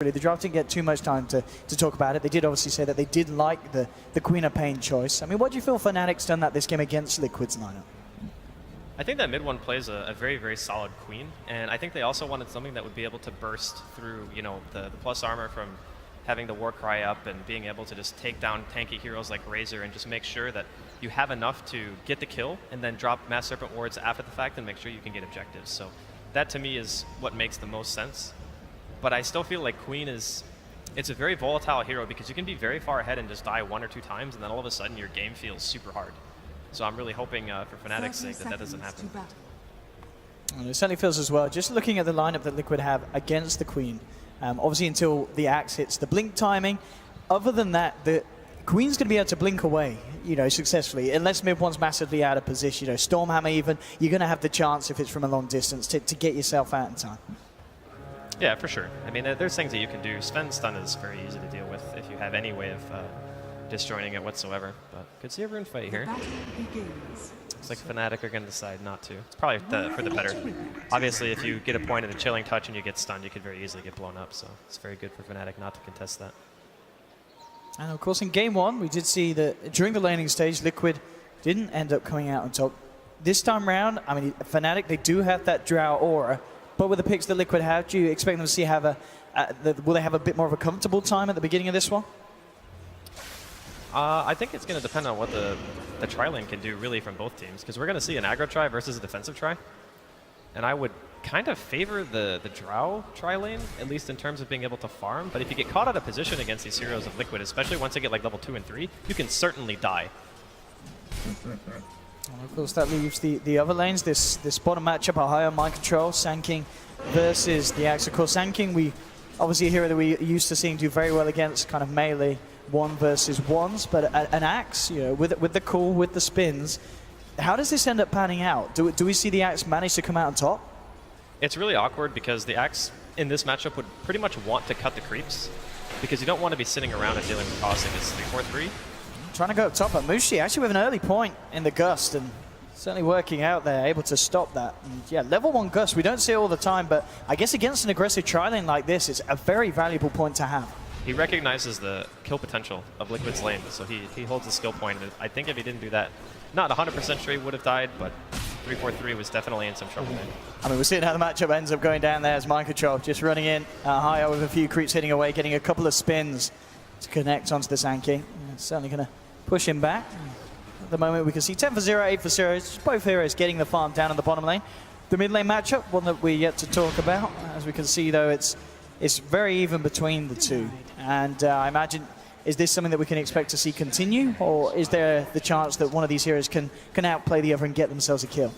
Really, the draft didn't get too much time to talk about it. They did obviously say that they did like the Queen of Pain choice. I mean, what do you feel Fnatic's done that this game against Liquid's lineup? I think that mid one plays a very, very solid Queen, and I think they also wanted something that would be able to burst through, you know, the plus armor from having the war cry up and being able to just take down tanky heroes like Razor and just make sure that you have enough to get the kill and then drop Mass Serpent wards after the fact and make sure you can get objectives. So that to me is what makes the most sense. But I still feel like Queen it's a very volatile hero because you can be very far ahead and just die 1 or 2 times, and then all of a sudden your game feels super hard. So I'm really hoping for Fnatic's sake that doesn't happen. Well, it certainly feels as well. Just looking at the lineup that Liquid have against the Queen, obviously until the axe hits the blink timing, other than that, the Queen's going to be able to blink away, you know, successfully, unless mid one's massively out of position. You know, Stormhammer even, you're going to have the chance if it's from a long distance to get yourself out in time. Yeah, for sure. I mean, there's things that you can do. Sven's stun is very easy to deal with if you have any way of disjoining it whatsoever. But could see everyone fight here. Looks like Fnatic are going to decide not to. It's probably for the better. Obviously, if you get a point in a chilling touch and you get stunned, you could very easily get blown up. So it's very good for Fnatic not to contest that. And of course, in game one, we did see that during the laning stage, Liquid didn't end up coming out on top. This time round, I mean, Fnatic, they do have that Drow aura. But with the picks that Liquid have, do you expect them to see will they have a bit more of a comfortable time at the beginning of this one? I think it's going to depend on what the tri-lane can do really from both teams, because we're going to see an aggro try versus a defensive try. And I would kind of favor the Drow tri-lane, at least in terms of being able to farm. But if you get caught out of position against these heroes of Liquid, especially once they get like level 2 and 3, you can certainly die. And of course, that leaves the other lanes. This bottom matchup, Ohio, Mind Control, Sanking versus the Axe. Of course, Sanking, we obviously a hero that we used to seeing do very well against kind of melee 1 versus 1s, but an Axe, you know, with the cool, with the spins, how does this end up panning out? Do we see the Axe manage to come out on top? It's really awkward because the Axe in this matchup would pretty much want to cut the creeps, because you don't want to be sitting around and dealing with cost against 3-4-3. Trying to go up top at Mushi, actually with an early point in the Gust, and certainly working out there, able to stop that. And yeah, level 1 Gust, we don't see it all the time, but I guess against an aggressive tri-lane like this, it's a very valuable point to have. He recognizes the kill potential of Liquid's lane, so he holds the skill point. And I think if he didn't do that, not 100% sure he would have died, but 3-4-3 was definitely in some trouble there. I mean, we're seeing how the matchup ends up going down there as Mind Control just running in higher with a few creeps hitting away, getting a couple of spins to connect onto the Sankey. It's certainly going to push him back. At the moment, we can see 10 for 0, 8 for 0. It's both heroes getting the farm down in the bottom lane. The mid lane matchup, one that we're yet to talk about. As we can see, though, it's very even between the two. And I imagine, is this something that we can expect to see continue? Or is there the chance that one of these heroes can outplay the other and get themselves a kill?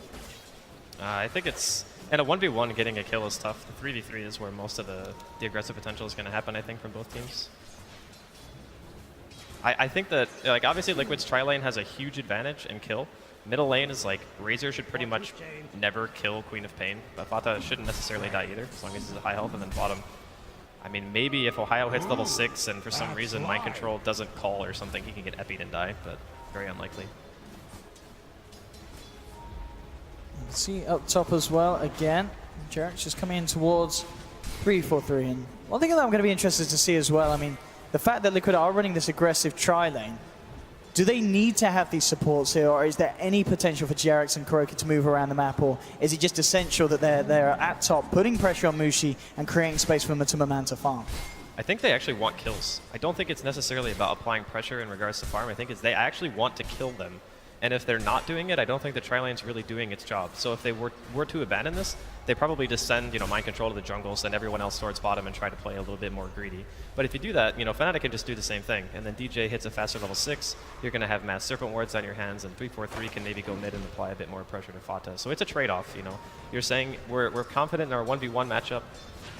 I think it's... And a 1v1 getting a kill is tough. The 3v3 is where most of the aggressive potential is going to happen, I think, from both teams. I think that, like, obviously Liquid's tri-lane has a huge advantage in kill. Middle lane is like, Razor should pretty much never kill Queen of Pain, but Fata shouldn't necessarily die either, as long as he's at high health. And then bottom, I mean, maybe if Ohio hits level 6 and for some reason Mind Control doesn't call or something, he can get epied and die, but very unlikely. See up top as well, again, Jarek's just coming in towards 3-4-3. And one thing that I'm going to be interested to see as well, I mean, the fact that Liquid are running this aggressive tri-lane, do they need to have these supports here, or is there any potential for Jarex and Kuroki to move around the map, or is it just essential that they're at top, putting pressure on Mushi and creating space for Matuma to farm? I think they actually want kills. I don't think it's necessarily about applying pressure in regards to farm. I think they actually want to kill them. And if they're not doing it, I don't think the tri-lane's really doing its job. So if they were to abandon this, they probably just send, you know, Mind Control to the jungle, send everyone else towards bottom and try to play a little bit more greedy. But if you do that, you know, Fnatic can just do the same thing. And then DJ hits a faster level 6, you're going to have Mass Serpent wards on your hands, and 3-4-3 can maybe go mid and apply a bit more pressure to Fata. So it's a trade-off, you know. You're saying we're confident in our 1v1 matchup.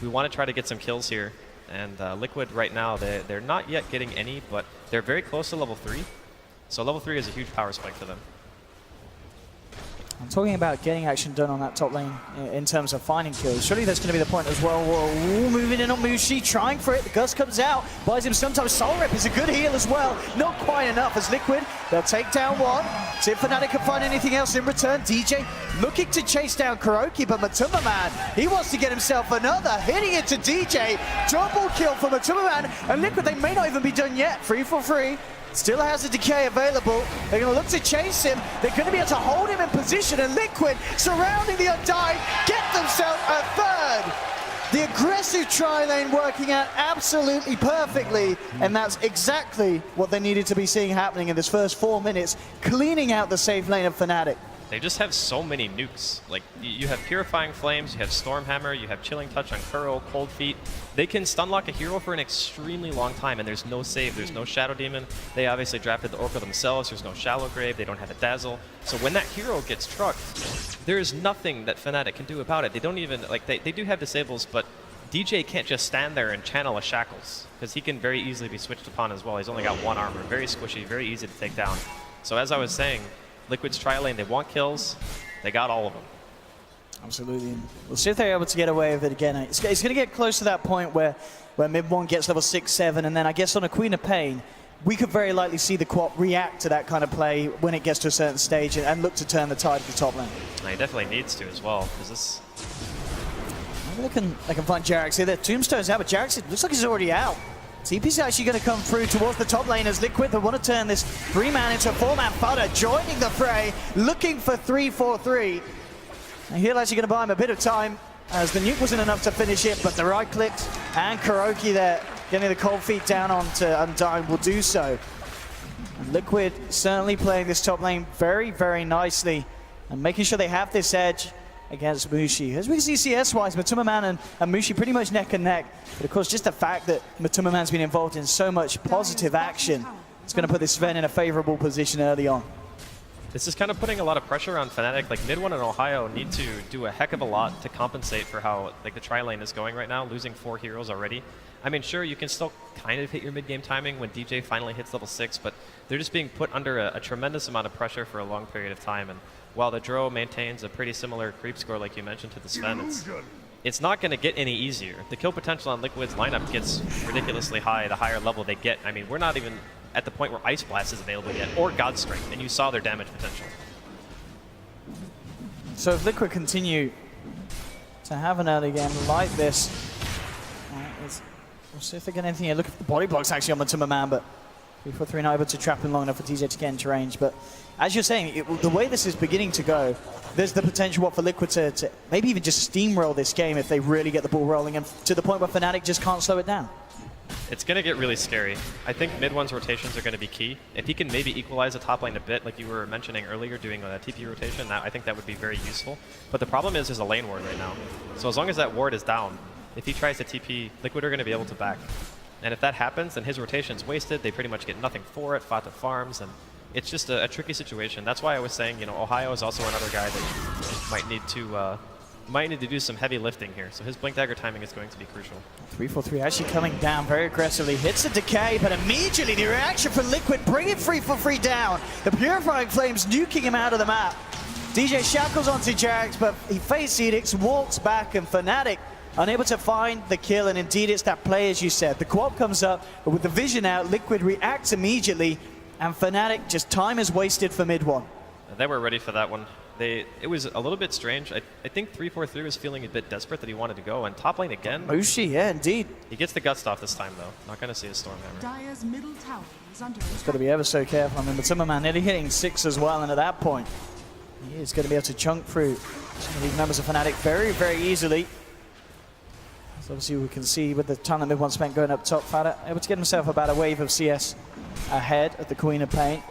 We want to try to get some kills here. And Liquid right now, they're not yet getting any, but they're very close to level 3. So level 3 is a huge power spike for them. I'm talking about getting action done on that top lane in terms of finding kills. Surely that's going to be the point as well. Whoa, moving in on Mushi, trying for it. The Gust comes out, buys him sometimes. Soul Rip is a good heal as well. Not quite enough as Liquid. They'll take down one. See if Fnatic can find anything else in return. DJ looking to chase down Kuroki, but Matuma Man, he wants to get himself another. Hitting it to DJ. Double kill for Matuma Man. And Liquid, they may not even be done yet. 3 for 3. Still has a decay available. They're going to look to chase him. They're going to be able to hold him in position, and Liquid, surrounding the Undying, get themselves a third. The aggressive tri-lane working out absolutely perfectly, and that's exactly what they needed to be seeing happening in this first 4 minutes, cleaning out the safe lane of Fnatic. They just have so many nukes. Like, you have Purifying Flames, you have Stormhammer, you have Chilling Touch on Kuro, Cold Feet. They can stunlock a hero for an extremely long time, and there's no save, there's no Shadow Demon. They obviously drafted the Oracle themselves, there's no Shallow Grave, they don't have a Dazzle. So when that hero gets trucked, there is nothing that Fnatic can do about it. They don't even, like, they do have disables, but DJ can't just stand there and channel a Shackles, because he can very easily be switched upon as well. He's only got 1 armor, very squishy, very easy to take down. So as I was saying, Liquid's tri-lane, they want kills, they got all of them. Absolutely. We'll see if they're able to get away with it again. It's going to get close to that point where mid-1 gets level 6, 7, and then I guess on a Queen of Pain, we could very likely see the Quap react to that kind of play when it gets to a certain stage and look to turn the tide of the top lane. He definitely needs to as well, because this... Maybe they can find Jarex here. Their Tombstone's out, but Jarex, it looks like he's already out. TP's actually going to come through towards the top lane as Liquid. They want to turn this 3-man into a 4-man fodder, joining the fray, looking for 3-4-3. And he'll actually going to buy him a bit of time as the nuke wasn't enough to finish it, but the right clicks and Kuroki there, getting the cold feet down onto Undying will do so. And Liquid certainly playing this top lane very, very nicely and making sure they have this edge against Mushi. As we can see CS-wise, Matuma Man and Mushi pretty much neck and neck. But of course, just the fact that Matuma Man's been involved in so much positive action, it's going to put this Sven in a favorable position early on. This is kind of putting a lot of pressure on Fnatic. Like, mid-1 and Ohio need to do a heck of a lot to compensate for how like the tri-lane is going right now, losing 4 heroes already. I mean, sure, you can still kind of hit your mid-game timing when DJ finally hits level 6, but they're just being put under a tremendous amount of pressure for a long period of time. And while the Drow maintains a pretty similar creep score, like you mentioned, to the Sven, it's not going to get any easier. The kill potential on Liquid's lineup gets ridiculously high the higher level they get. I mean, we're not even at the point where Ice Blast is available yet, or God Strength, and you saw their damage potential. So if Liquid continue to have an early game like this, we'll see if they get anything here. Look at the body blocks actually on Matuma Man, but 3-4-3 not able to trap him long enough for DJ to get into range. But as you're saying, the way this is beginning to go, there's the potential for Liquid to maybe even just steamroll this game if they really get the ball rolling, and to the point where Fnatic just can't slow it down. It's going to get really scary. I think mid-1's rotations are going to be key. If he can maybe equalize the top lane a bit, like you were mentioning earlier, doing a TP rotation, I think that would be very useful. But the problem is there's a lane ward right now. So as long as that ward is down, if he tries to TP, Liquid are going to be able to back. And if that happens, then his rotation's wasted. They pretty much get nothing for it. Fata farms, and it's just a tricky situation. That's why I was saying, you know, Ohio is also another guy that might need to do some heavy lifting here. So his Blink Dagger timing is going to be crucial. 3-4-3 actually coming down very aggressively. Hits a decay, but immediately the reaction from Liquid, bringing 3-4-3 down. The Purifying Flames nuking him out of the map. DJ shackles onto Jarex, but he Face Edicts, walks back, and Fnatic unable to find the kill, and indeed it's that play, as you said. The quad comes up, but with the vision out, Liquid reacts immediately, and Fnatic, just time is wasted for mid-1. They were ready for that one. It was a little bit strange. I think 3-4-3 was feeling a bit desperate that he wanted to go, and top lane again. Mushi, yeah, indeed. He gets the Gust off this time, though. Not going to see a Stormhammer. Dire's middle tower is under He's got to be ever so careful. I mean, Matuma Man nearly hitting 6 as well, and at that point, he is going to be able to chunk through some of these members of Fnatic very, very easily. So obviously we can see with the time that mid-1 spent going up top, Fada able to get himself about a wave of CS ahead of the Queen of Pain.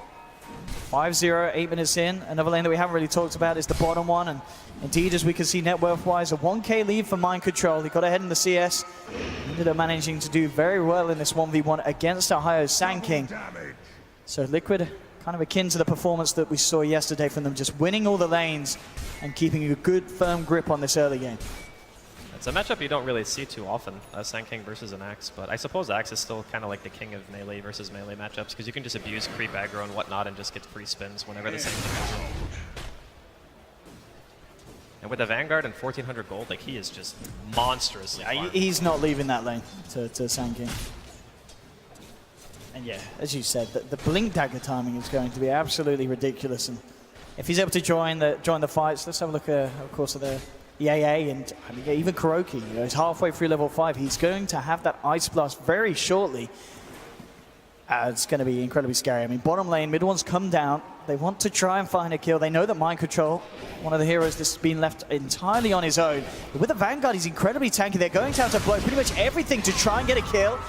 5-0, 8 minutes in. Another lane that we haven't really talked about is the bottom one, and indeed, as we can see net worth-wise, a 1k lead for Mind Control. He got ahead in the CS, ended up managing to do very well in this 1v1 against Ohio's Sand King. So Liquid, kind of akin to the performance that we saw yesterday from them, just winning all the lanes and keeping a good, firm grip on this early game. It's a matchup you don't really see too often, Sand King versus an Axe, but I suppose Axe is still kind of like the king of melee versus melee matchups, because you can just abuse creep aggro and whatnot and just get free spins whenever the Sand King is in. And with the Vanguard and 1400 gold, like, he is just monstrous. Yeah, he's not leaving that lane to Sand King. And yeah, as you said, the blink dagger timing is going to be absolutely ridiculous. And if he's able to join the fights, let's have a look of course at the AA and I mean, even Kuroki. You know, he's halfway through level 5. He's going to have that Ice Blast very shortly. It's going to be incredibly scary. I mean, bottom lane, mid one's come down. They want to try and find a kill. They know that Mind Control, one of the heroes that's been left entirely on his own. But with the Vanguard, he's incredibly tanky. They're going down to blow pretty much everything to try and get a kill.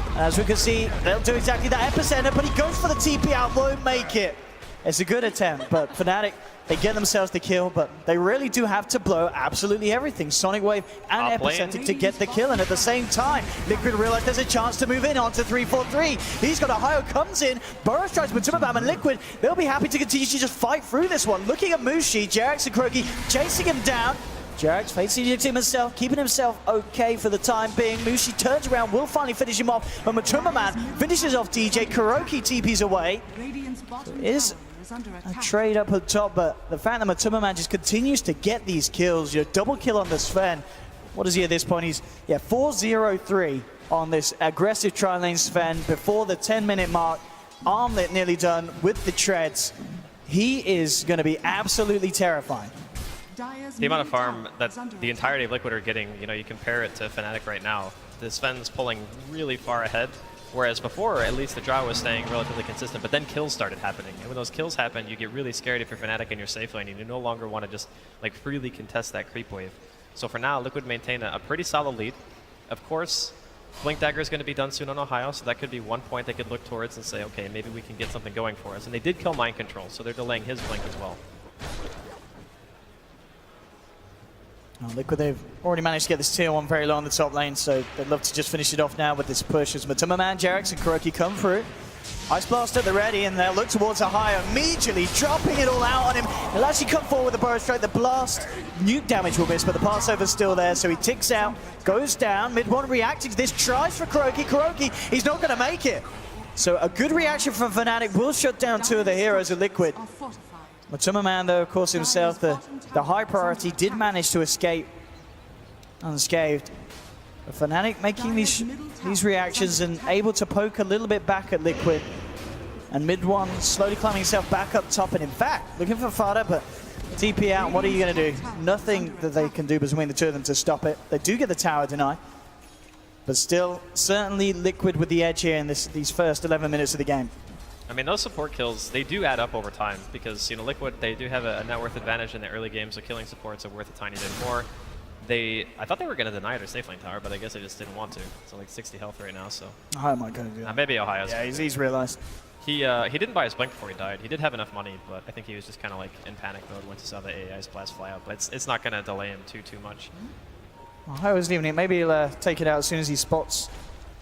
And as we can see, they'll do exactly that epicenter, but he goes for the TP out, won't make it. It's a good attempt, but Fnatic, they get themselves the kill, but they really do have to blow absolutely everything. Sonic Wave and Epicenter to get the kill, and at the same time, Liquid realize there's a chance to move in onto 3-4-3. He's got EHOME, comes in, Burrow strikes Matumabam, and Liquid, they'll be happy to continue to just fight through this one. Looking at Mushi, Jerax and Kuroki chasing him down. Jerax facing himself, keeping himself okay for the time being. Mushi turns around, will finally finish him off, but Matumabam finishes off DJ. Kuroki TPs away. So it is a trade up at top, but the fact that Matumabam just continues to get these kills, double kill on the Sven. What is he at this point? He's 4-0-3 on this aggressive tri-lane Sven before the 10-minute mark. Armlet nearly done with the treads. He is going to be absolutely terrifying. The amount of farm that the entirety of Liquid are getting, you compare it to Fnatic right now. The Sven's pulling really far ahead, whereas before, at least the draw was staying relatively consistent, but then kills started happening. And when those kills happen, you get really scared if you're Fnatic in your safe lane, and you no longer want to just freely contest that creep wave. So for now, Liquid maintain a pretty solid lead. Of course, Blink Dagger is going to be done soon on Ohio, so that could be one point they could look towards and say, okay, maybe we can get something going for us. And they did kill Mind Control, so they're delaying his Blink as well. Liquid, they've already managed to get this tier 1 very low on the top lane, so they'd love to just finish it off now with this push as Matumabam, Jerax and Kuroki come through. Ice Blast at the ready, and they'll look towards Ohio, immediately dropping it all out on him. He'll actually come forward with a Burrow Strike. The blast, nuke damage will miss, but the passover's still there, so he ticks out, goes down. Mid one reacting to this, tries for Kuroki. Kuroki, he's not going to make it. So a good reaction from Fnatic will shut down two of the heroes of Liquid. Matumabam, though, of course, himself, the high priority, did manage to escape unscathed. But Fnatic making these reactions and able to poke a little bit back at Liquid. And mid one slowly climbing himself back up top. And in fact, looking for Fada, but TP out. What are you going to do? Nothing that they can do between the two of them to stop it. They do get the tower deny. But still, certainly Liquid with the edge here in these first 11 minutes of the game. I mean, those support kills, they do add up over time because, Liquid, they do have a net worth advantage in the early game, so killing supports are worth a tiny bit more. I thought they were going to deny their safe lane tower, but I guess they just didn't want to. So 60 health right now, so. Ohio might go to do that. Maybe Ohio's. Yeah, he's realized. He didn't buy his blink before he died. He did have enough money, but I think he was just kind of in panic mode once he saw the AI's blast fly out. But it's not going to delay him too much. Ohio's leaving it. Maybe he'll take it out as soon as he spots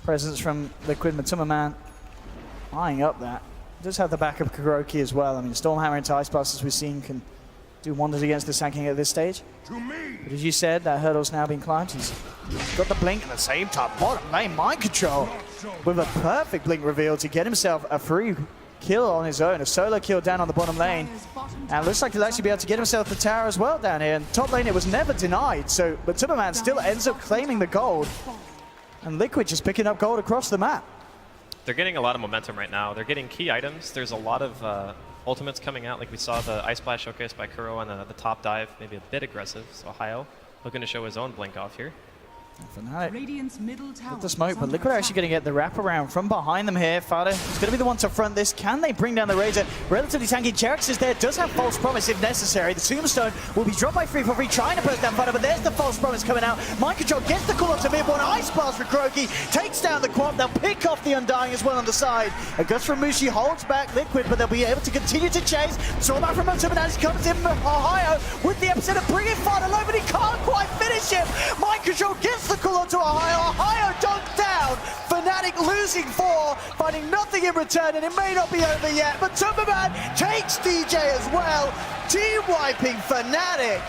presence from Liquid. Matumabam eyeing up that. Does have the backup of Kuroki as well. I mean, Stormhammer into Ice Blast, as we've seen, can do wonders against the Sand King at this stage. But as you said, that hurdle's now been climbed. He's got the blink at the same time. Bottom lane, Mind Control with a perfect blink reveal to get himself a free kill on his own. A solo kill down on the bottom lane. And it looks like he'll actually be able to get himself the tower as well down here. And top lane, it was never denied. So, but Matumabam still ends up claiming the gold. And Liquid just picking up gold across the map. They're getting a lot of momentum right now. They're getting key items. There's a lot of ultimates coming out. Like we saw the Ice Splash showcase by Kuro on the top dive, maybe a bit aggressive. So Ohio looking to show his own blink off here. With the smoke, but Liquid are actually going to get the wraparound from behind them here. Fada is going to be the one to front this. Can they bring down the Razor? Relatively tanky. Jerax is there, does have False Promise if necessary. The Tombstone will be dropped by 3-4-3, trying to burst down Fada, but there's the False Promise coming out. Mind Control gets the call up to mid-one. Ice Blast for Kuroki, takes down the Quap. They'll pick off the Undying as well on the side. A gust from Mushi holds back Liquid, but they'll be able to continue to chase. Swordback from Matumabam as he comes in Ohio with the epicenter, bringing Fada low, but he can't quite finish him. Mind Control gets the call up to Ohio. Ohio dunked down. Fnatic losing 4, finding nothing in return, and it may not be over yet. But Matumabam takes DJ as well. Team wiping Fnatic.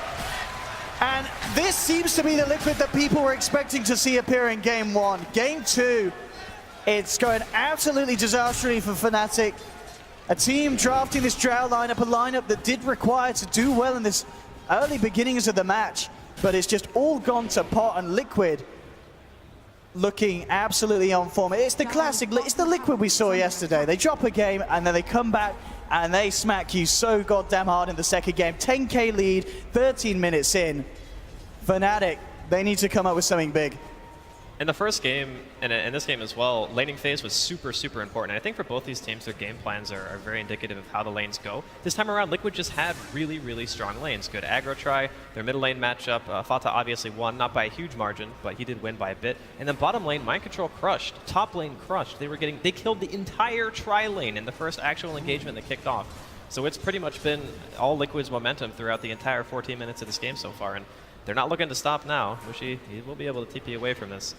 And this seems to be the Liquid that people were expecting to see appear in Game 1. Game 2, it's going absolutely disastrously for Fnatic. A team drafting this Drow lineup, a lineup that did require to do well in this early beginnings of the match, but it's just all gone to pot, and Liquid looking absolutely on form. It's the classic, it's the Liquid we saw yesterday. They drop a game and then they come back and they smack you so goddamn hard in the second game. 10K lead, 13 minutes in. Fnatic, they need to come up with something big. In the first game, and in this game as well, laning phase was super, super important. And I think for both these teams, their game plans are very indicative of how the lanes go. This time around, Liquid just had really, really strong lanes. Good aggro try, their middle lane matchup. Fata obviously won, not by a huge margin, but he did win by a bit. And then bottom lane, mind control crushed, top lane crushed. They killed the entire tri lane in the first actual engagement that kicked off. So it's pretty much been all Liquid's momentum throughout the entire 14 minutes of this game so far. And they're not looking to stop now. Mushi, he will be able to TP away from this.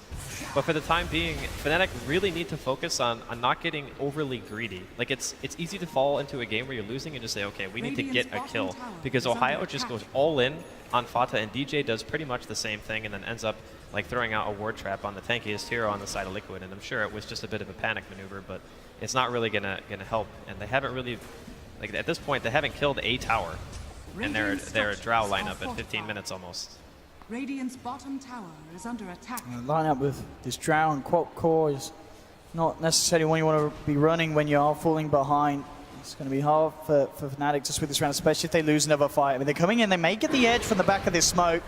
But for the time being, Fnatic really need to focus on not getting overly greedy. Like, it's easy to fall into a game where you're losing and just say, okay, we need to get a kill. Because Ohio just goes all in on Fata, and DJ does pretty much the same thing and then ends up like throwing out a ward trap on the tankiest hero on the side of Liquid. And I'm sure it was just a bit of a panic maneuver, but it's not really gonna help. And they haven't really, like at this point, they haven't killed a tower. And they're a Drow lineup at 15 minutes almost. Radiant's bottom tower is under attack. Lineup with this Drow and Quap Core is not necessarily one you want to be running when you are falling behind. It's going to be hard for Fnatic to swing this round, especially if they lose another fight. I mean, they're coming in, they may get the edge from the back of this smoke.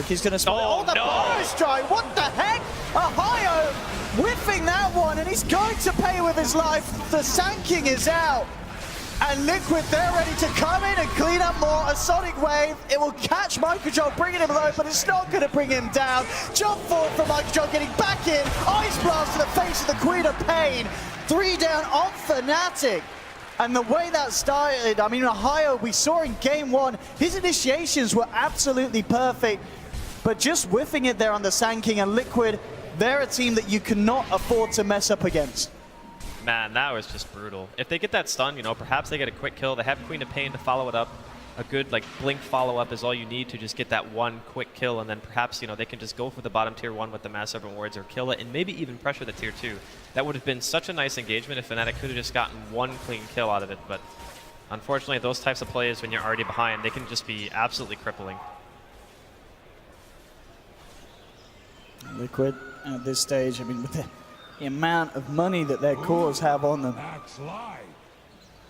He's going to spot. Oh, the Power Strike! What the heck? Ohio whiffing that one, and he's going to pay with his life. The Sanking is out. And Liquid, they're ready to come in and clean up more. A Sonic Wave, it will catch Microjoe, bringing him low, but it's not going to bring him down. Jump forward from Microjoe, getting back in. Ice Blast to the face of the Queen of Pain. 3 down on Fnatic. And the way that started, I mean, Ohio, we saw in game 1, his initiations were absolutely perfect. But just whiffing it there on the Sanking, and Liquid, they're a team that you cannot afford to mess up against. Man, that was just brutal. If they get that stun, you know, perhaps they get a quick kill. They have Queen of Pain to follow it up. A good, like, blink follow-up is all you need to just get that one quick kill, and then perhaps, you know, they can just go for the bottom tier 1 with the Mass Serpent Wards or kill it, and maybe even pressure the tier 2. That would have been such a nice engagement if Fnatic could have just gotten one clean kill out of it, but unfortunately, those types of plays, when you're already behind, they can just be absolutely crippling. Liquid, at this stage, I mean, with the amount of money that their cores have on them,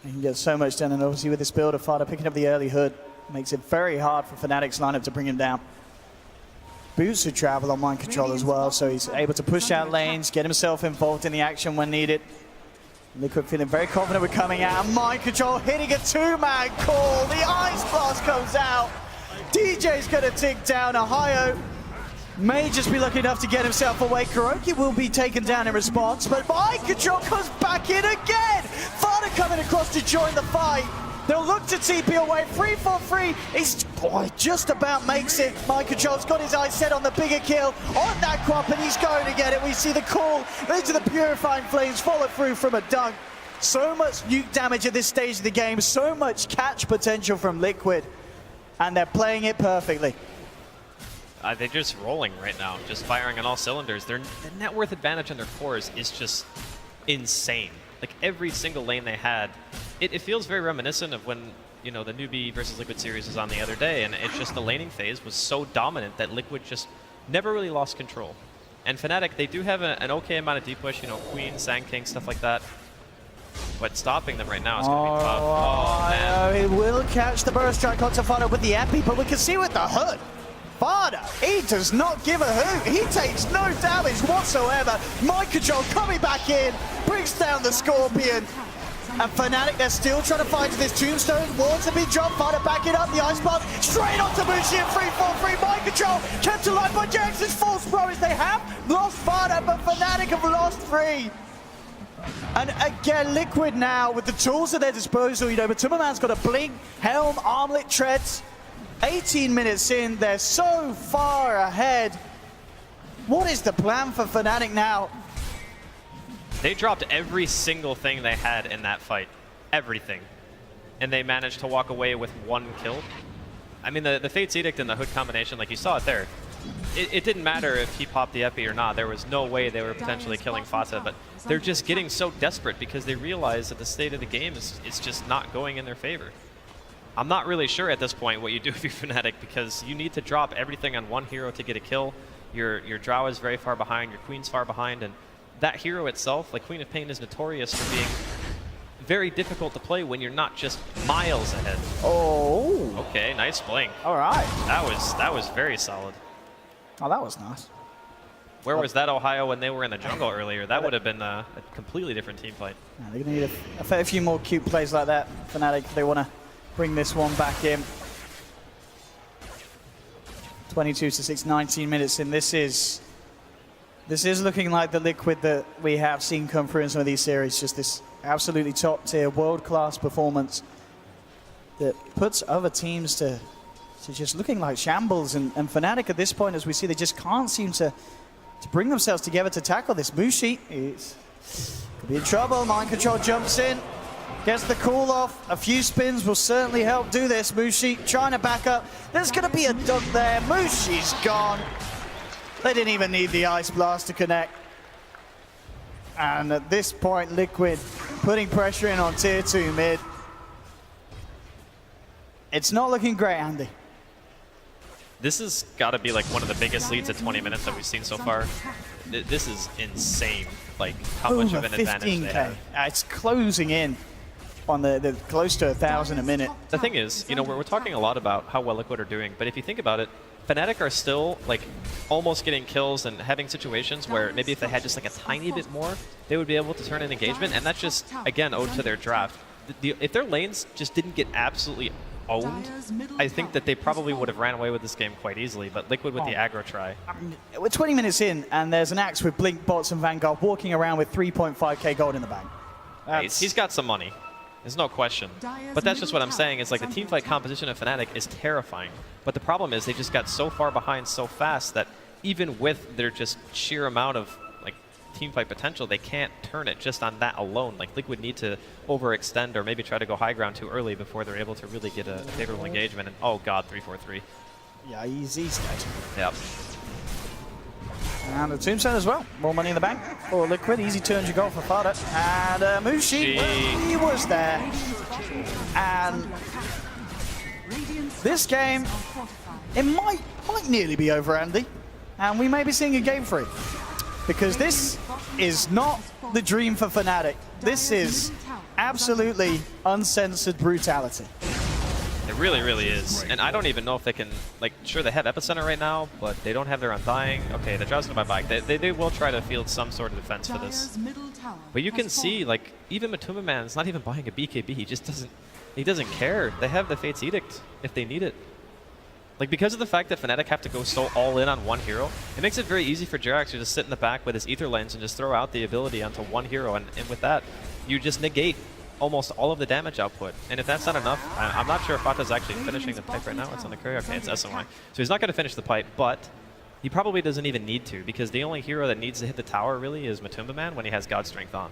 they can get so much done, and obviously with this build of Fata picking up the early hood, makes it very hard for Fnatic's lineup to bring him down. Boots to travel on mind control as well, so he's able to push out lanes, get himself involved in the action when needed. Liquid feeling very confident with coming out, and mind control hitting a 2-man call. The Ice Blast comes out. DJ's gonna tick down. Ohio may just be lucky enough to get himself away. Kuroki will be taken down in response, but mind control comes back in again. Fata coming across to join the fight. They'll look to TP away. 3-4-3. He's, boy, just about makes it. Mind control's got his eyes set on the bigger kill on that Quap, and he's going to get it. We see the call into the Purifying Flames follow through from a dunk. So much nuke damage at this stage of the game, so much catch potential from Liquid, and they're playing it perfectly. They're just rolling right now, just firing on all cylinders. The net worth advantage on their cores is just insane. Like, every single lane they had, it feels very reminiscent of when, you know, the Newbee versus Liquid series was on the other day, and it's just the laning phase was so dominant that Liquid just never really lost control. And Fnatic, they do have an okay amount of deep push, you know, Queen, Sand King, stuff like that. But stopping them right now is going to be tough. Oh, man. He will catch the burst strike onto Fata with the epi, but we can see with the hood, Fata, he does not give a hoot. He takes no damage whatsoever. Mind control coming back in, brings down the Scorpion. And Fnatic, they're still trying to find this tombstone. Wards have been dropped. Fata backing up the Ice Blast straight onto Mushi and 3-4-3. Mind control kept alive by Jackson's false promise. They have lost Fata, but Fnatic have lost 3. And again, Liquid now with the tools at their disposal. You know, but Timmerman's got a blink, helm, armlet, treads. 18 minutes in, they're so far ahead. What is the plan for Fnatic now? They dropped every single thing they had in that fight. Everything. And they managed to walk away with 1 kill. I mean, the Fate's Edict and the hood combination, like you saw it there, it didn't matter if he popped the epi or not. There was no way they were potentially killing Fata, but they're just getting so desperate because they realize that the state of the game is just not going in their favor. I'm not really sure at this point what you do if you're Fnatic, because you need to drop everything on one hero to get a kill. Your Drow is very far behind, your Queen's far behind, and that hero itself, like Queen of Pain, is notorious for being very difficult to play when you're not just miles ahead. Oh. Okay, nice blink. All right. That was very solid. Oh, that was nice. Where was that Ohio when they were in the jungle earlier? That would have been a completely different team fight. Yeah, they're going to need a fair few more cute plays like that. Fnatic, they want to bring this one back in. 22-6, 19 minutes in. This is looking like the Liquid that we have seen come through in some of these series. Just this absolutely top-tier, world-class performance that puts other teams to just looking like shambles. And Fnatic at this point, as we see, they just can't seem to bring themselves together to tackle this. Mushi could be in trouble. Mind Control jumps in, gets the call off. A few spins will certainly help do this. Mushi trying to back up. There's going to be a dunk there. Mushi's gone. They didn't even need the Ice Blast to connect. And at this point, Liquid putting pressure in on tier 2 mid. It's not looking great, Andy. This has got to be like one of the biggest leads at 20 minutes that we've seen so far. This is insane, like how much of an advantage they have. It's closing in on the close to 1,000 a minute. The thing is, you know, we're talking a lot about how well Liquid are doing, but if you think about it, Fnatic are still like almost getting kills and having situations where maybe if they had just like a tiny bit more, they would be able to turn in engagement, and that's just, again, owed to their draft. If their lanes just didn't get absolutely owned, I think that they probably would have ran away with this game quite easily, but Liquid with the aggro try. We're 20 minutes in, and there's an Axe with Blink, Bots, and Vanguard walking around with 3.5k gold in the bank. He's got some money. There's no question. But that's just what I'm saying. Is like the teamfight composition of Fnatic is terrifying. But the problem is they just got so far behind so fast that even with their just sheer amount of like teamfight potential, they can't turn it just on that alone. Like Liquid need to overextend or maybe try to go high ground too early before they're able to really get a favorable engagement. And oh god, 3-4-3. Yeah, he's dead. Yep. And the tombstone as well. More money in the bank for Liquid. Easy 200 gold for Fada. And Mushi, he was there. And this game, it might nearly be over, Andy. And we may be seeing a game 3. Because this is not the dream for Fnatic. This is absolutely uncensored brutality. It really, really is. And I don't even know if they can, like, sure, they have Epicenter right now, but they don't have their Undying. Okay, they're drowsing by bike. They will try to field some sort of defense for this. But you can see, like, even Matuma Man's not even buying a BKB. He just doesn't care. They have the Fate's Edict if they need it. Like, because of the fact that Fnatic have to go so all in on one hero, it makes it very easy for Jerax to just sit in the back with his Ether Lens and just throw out the ability onto one hero. And with that, you just negate almost all of the damage output. And if that's not enough, I'm not sure if Fata's actually finishing the pipe right now. It's on the courier. Okay, it's SMY. So he's not going to finish the pipe, but he probably doesn't even need to, because the only hero that needs to hit the tower really is Matumba Man when he has God Strength on.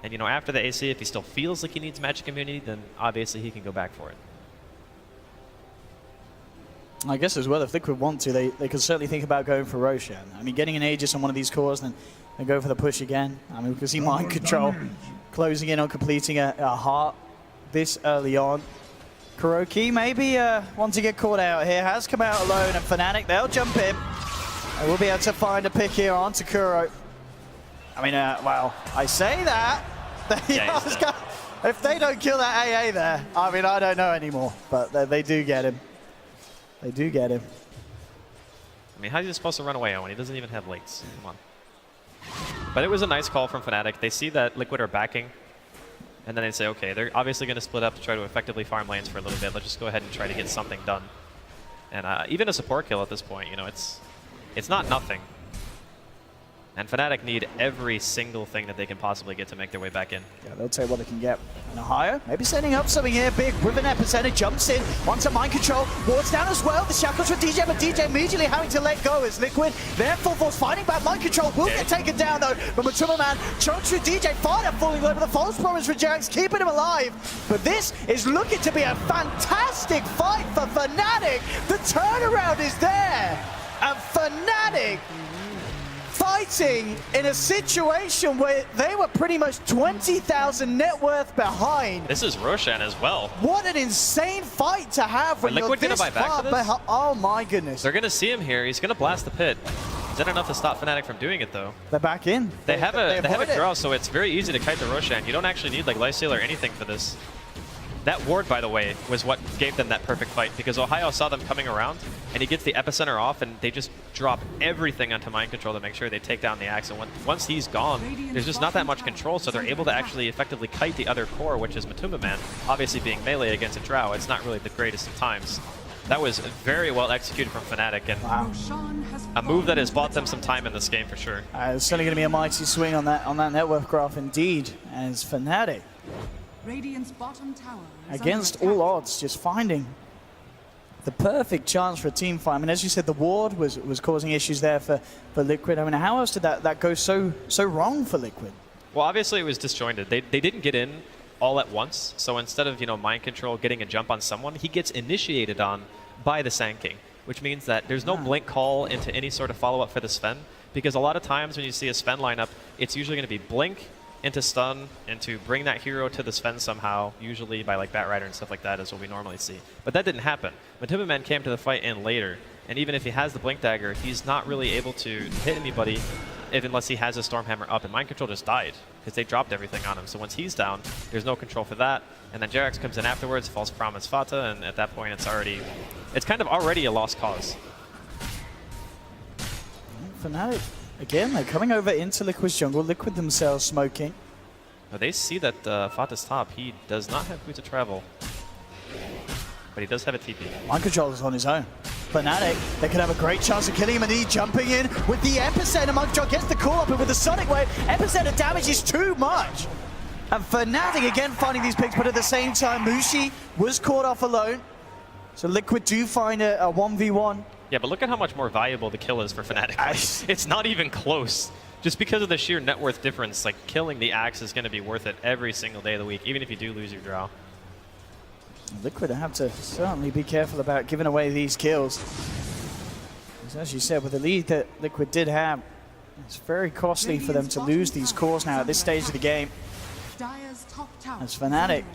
And, you know, after the AC, if he still feels like he needs magic immunity, then obviously he can go back for it. I guess as well, if Liquid want to, they could certainly think about going for Roshan. I mean, getting an Aegis on one of these cores, then they go for the push again. I mean, we can see Mind Control closing in on completing a heart this early on. Kuroki maybe want to get caught out here. Has come out alone, and Fnatic, they'll jump in. They will be able to find a pick here onto Kuro. I mean, well, I say that. If they don't kill that AA there, I mean, I don't know anymore. But they do get him. They do get him. I mean, how's he supposed to run away when he doesn't even have lates? Come on. But it was a nice call from Fnatic. They see that Liquid are backing, and then they say, okay, they're obviously going to split up to try to effectively farm lanes for a little bit. Let's just go ahead and try to get something done. And even a support kill at this point, you know, it's not nothing. And Fnatic need every single thing that they can possibly get to make their way back in. Yeah, they'll take what they can get. And Ohio, maybe setting up something here big with an epicenter, jumps in, wants a Mind Control, wards down as well. The shackles for DJ, but DJ immediately having to let go as Liquid. They're full force fighting back. Mind Control will get taken down though, but Matuma Man chunks through DJ, Fada falling low, but the false promise for Jerax keeping him alive. But this is looking to be a fantastic fight for Fnatic. The turnaround is there, and Fnatic fighting in a situation where they were pretty much 20,000 net worth behind. This is Roshan as well. What an insane fight to have when you're this far behind. Oh my goodness. They're going to see him here. He's going to blast the pit. Is that enough to stop Fnatic from doing it, though? They're back in. They have a draw, so it's very easy to kite the Roshan. You don't actually need like Lifesteal or anything for this. That ward, by the way, was what gave them that perfect fight, because Ohio saw them coming around, and he gets the epicenter off, and they just drop everything onto mind control to make sure they take down the axe. And once he's gone, there's just not that much control, so they're able to actually effectively kite the other core, which is Matumba Man. Obviously, being melee against a Drow, it's not really the greatest of times. That was very well executed from Fnatic, and a move that has bought them some time in this game for sure. It's certainly going to be a mighty swing on that net worth graph indeed, as Fnatic, Radiant's bottom tower is against under all attack. odds, just finding the perfect chance for a team fight. I mean, as you said, the ward was causing issues there for Liquid. I mean, how else did that go so wrong for Liquid? Well, obviously it was disjointed. They didn't get in all at once, so instead of, mind control getting a jump on someone, he gets initiated on by the Sand King, which means that there's no blink call into any sort of follow-up for the Sven, because a lot of times when you see a Sven lineup, it's usually going to be blink into stun, and to bring that hero to the Sven somehow, usually by like Bat Rider and stuff like that is what we normally see. But that didn't happen. Matumba Man came to the fight in later, and even if he has the Blink Dagger, he's not really able to hit anybody unless he has a Stormhammer up, and Mind Control just died, because they dropped everything on him. So once he's down, there's no control for that, and then Jerax comes in afterwards, False Promise Fata, and at that point it's kind of already a lost cause. Fnatic, again, they're coming over into Liquid's jungle, Liquid themselves smoking. Now they see that Fata's top. He does not have boots of travel, but he does have a TP. Mind Control is on his own. Fnatic, they could have a great chance of killing him, and he jumping in with the Epicenter. Mind Control gets the call up, and with the Sonic Wave, Epicenter damage is too much. And Fnatic again finding these picks, but at the same time, Mushi was caught off alone. So Liquid do find a 1v1. Yeah, but look at how much more valuable the kill is for Fnatic. It's not even close. Just because of the sheer net worth difference, like killing the axe is going to be worth it every single day of the week, even if you do lose your draw. Liquid have to certainly be careful about giving away these kills. As you said, with the lead that Liquid did have, it's very costly for them to lose these cores now at this stage of the game. As Fnatic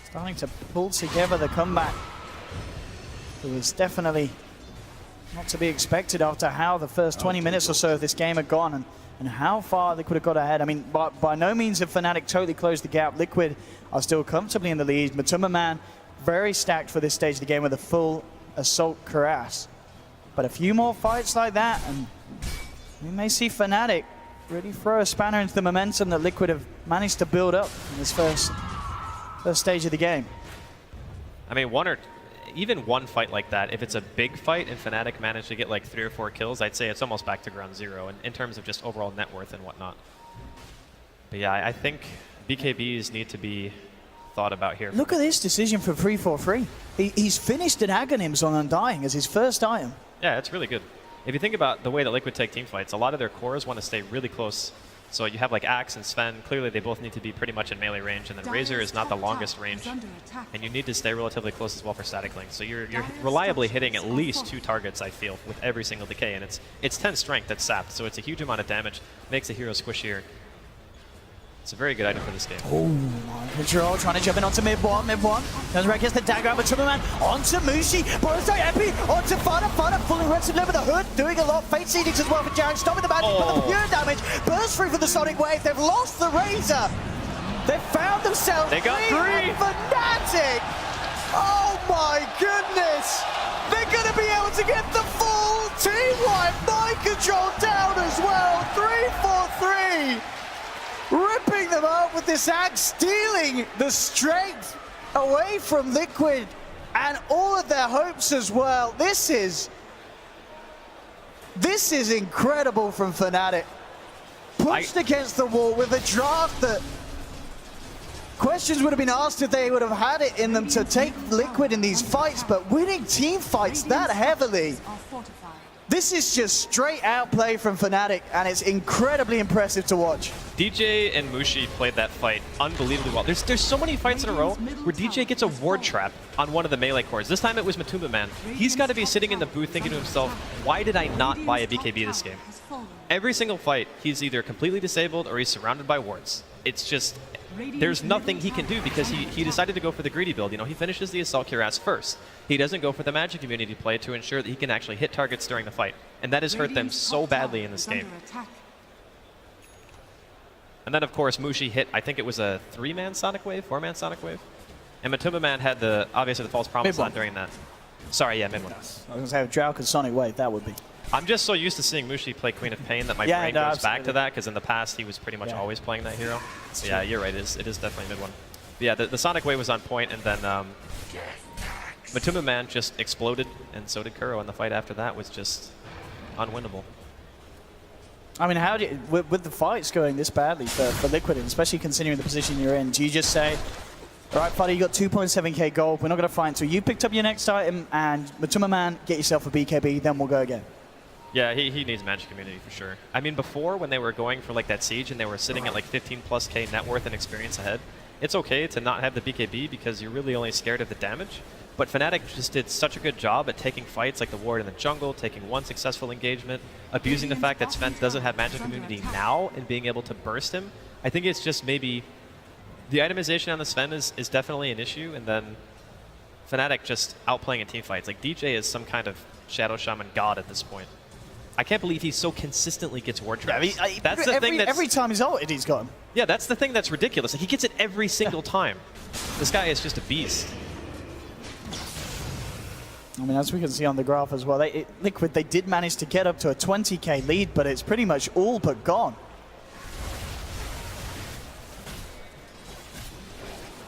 starting to pull together the comeback, it was definitely not to be expected after how the first 20 minutes or so of this game had gone, and how far Liquid have got ahead. I mean, by no means have Fnatic totally closed the gap. Liquid are still comfortably in the lead. Matumba Man very stacked for this stage of the game with a full Assault Cuirass. But a few more fights like that, and we may see Fnatic really throw a spanner into the momentum that Liquid have managed to build up in this first stage of the game. I mean, even one fight like that, if it's a big fight and Fnatic managed to get like 3 or 4 kills, I'd say it's almost back to ground zero in terms of just overall net worth and whatnot. But yeah, I think BKBs need to be thought about here. Look at this decision for 3-4-3. He's finished an Aghanims on Undying as his first item. Yeah, it's really good. If you think about the way that Liquid take team fights, a lot of their cores want to stay really close. So you have like Axe and Sven, clearly they both need to be pretty much in melee range, and then Razor is not the longest range, and you need to stay relatively close as well for static link. So you're reliably hitting at least 2 targets, I feel, with every single decay, and it's 10 strength that's sapped, so it's a huge amount of damage, makes the hero squishier. It's a very good item for this game. Oh, Mind Control trying to jump in onto mid one. Comes right, gets the dagger out, Matumba Man onto Mushi. Borrows out Epi onto Fata fully rented over the hood, doing a lot. Fate Seedings as well for Jarek, stopping the magic, but the pure damage bursts through for the Sonic Wave. They've lost the Razor. They've found themselves. They got 3. Fnatic. Oh my goodness. They're going to be able to get the full team wipe. Mind Control down as well. 3-4-3. Ripping them up with this axe, stealing the strength away from Liquid and all of their hopes as well. This is incredible from Fnatic. Pushed against the wall with a draft that questions would have been asked if they would have had it in them to take Liquid in these fights, but winning team fights that heavily. This is just straight out play from Fnatic, and it's incredibly impressive to watch. DJ and Mushi played that fight unbelievably well. There's so many fights in a row where DJ gets a ward trap on one of the melee cores. This time it was Matuma Man. He's got to be sitting in the booth thinking to himself, why did I not buy a BKB this game? Every single fight, he's either completely disabled or he's surrounded by wards. It's just, there's nothing he can do because he decided to go for the greedy build. You know, he finishes the Assault Cuirass first. He doesn't go for the Magic Immunity play to ensure that he can actually hit targets during the fight. And that has hurt them so badly in this game. And then, of course, Mushi hit, I think it was a 3-man Sonic Wave, 4-man Sonic Wave. And Matuma Man had the, obviously, the False Promise on during that. Sorry, yeah, mid-one. I was going to say, if Drow could Sonic Wave, that would be. I'm just so used to seeing Mushi play Queen of Pain that my brain goes back to that, because in the past, he was pretty much always playing that hero. So yeah, you're right, it is definitely mid-one. But yeah, the Sonic Wave was on point, and then Matuma Man just exploded, and so did Kuro, and the fight after that was just unwinnable. I mean, how do you, with the fights going this badly for Liquid, and especially considering the position you're in, do you just say, all right, buddy, you got 2.7k gold, we're not going to fight until you picked up your next item, and Matuma Man, get yourself a BKB, then we'll go again? Yeah, he needs Magic Immunity for sure. I mean, before, when they were going for like that Siege and they were sitting at like 15+k net worth and experience ahead, it's okay to not have the BKB because you're really only scared of the damage. But Fnatic just did such a good job at taking fights like the ward in the jungle, taking one successful engagement, abusing the fact that Sven doesn't have Magic Immunity now and being able to burst him. I think it's just maybe the itemization on the Sven is definitely an issue, and then Fnatic just outplaying in team fights. Like DJ is some kind of Shadow Shaman god at this point. I can't believe he so consistently gets ward traps. Yeah, that's the thing. Every time he's ulted, he's got him. Yeah, that's the thing that's ridiculous. Like, he gets it every single time. This guy is just a beast. I mean, as we can see on the graph as well, Liquid, they did manage to get up to a 20k lead, but it's pretty much all but gone.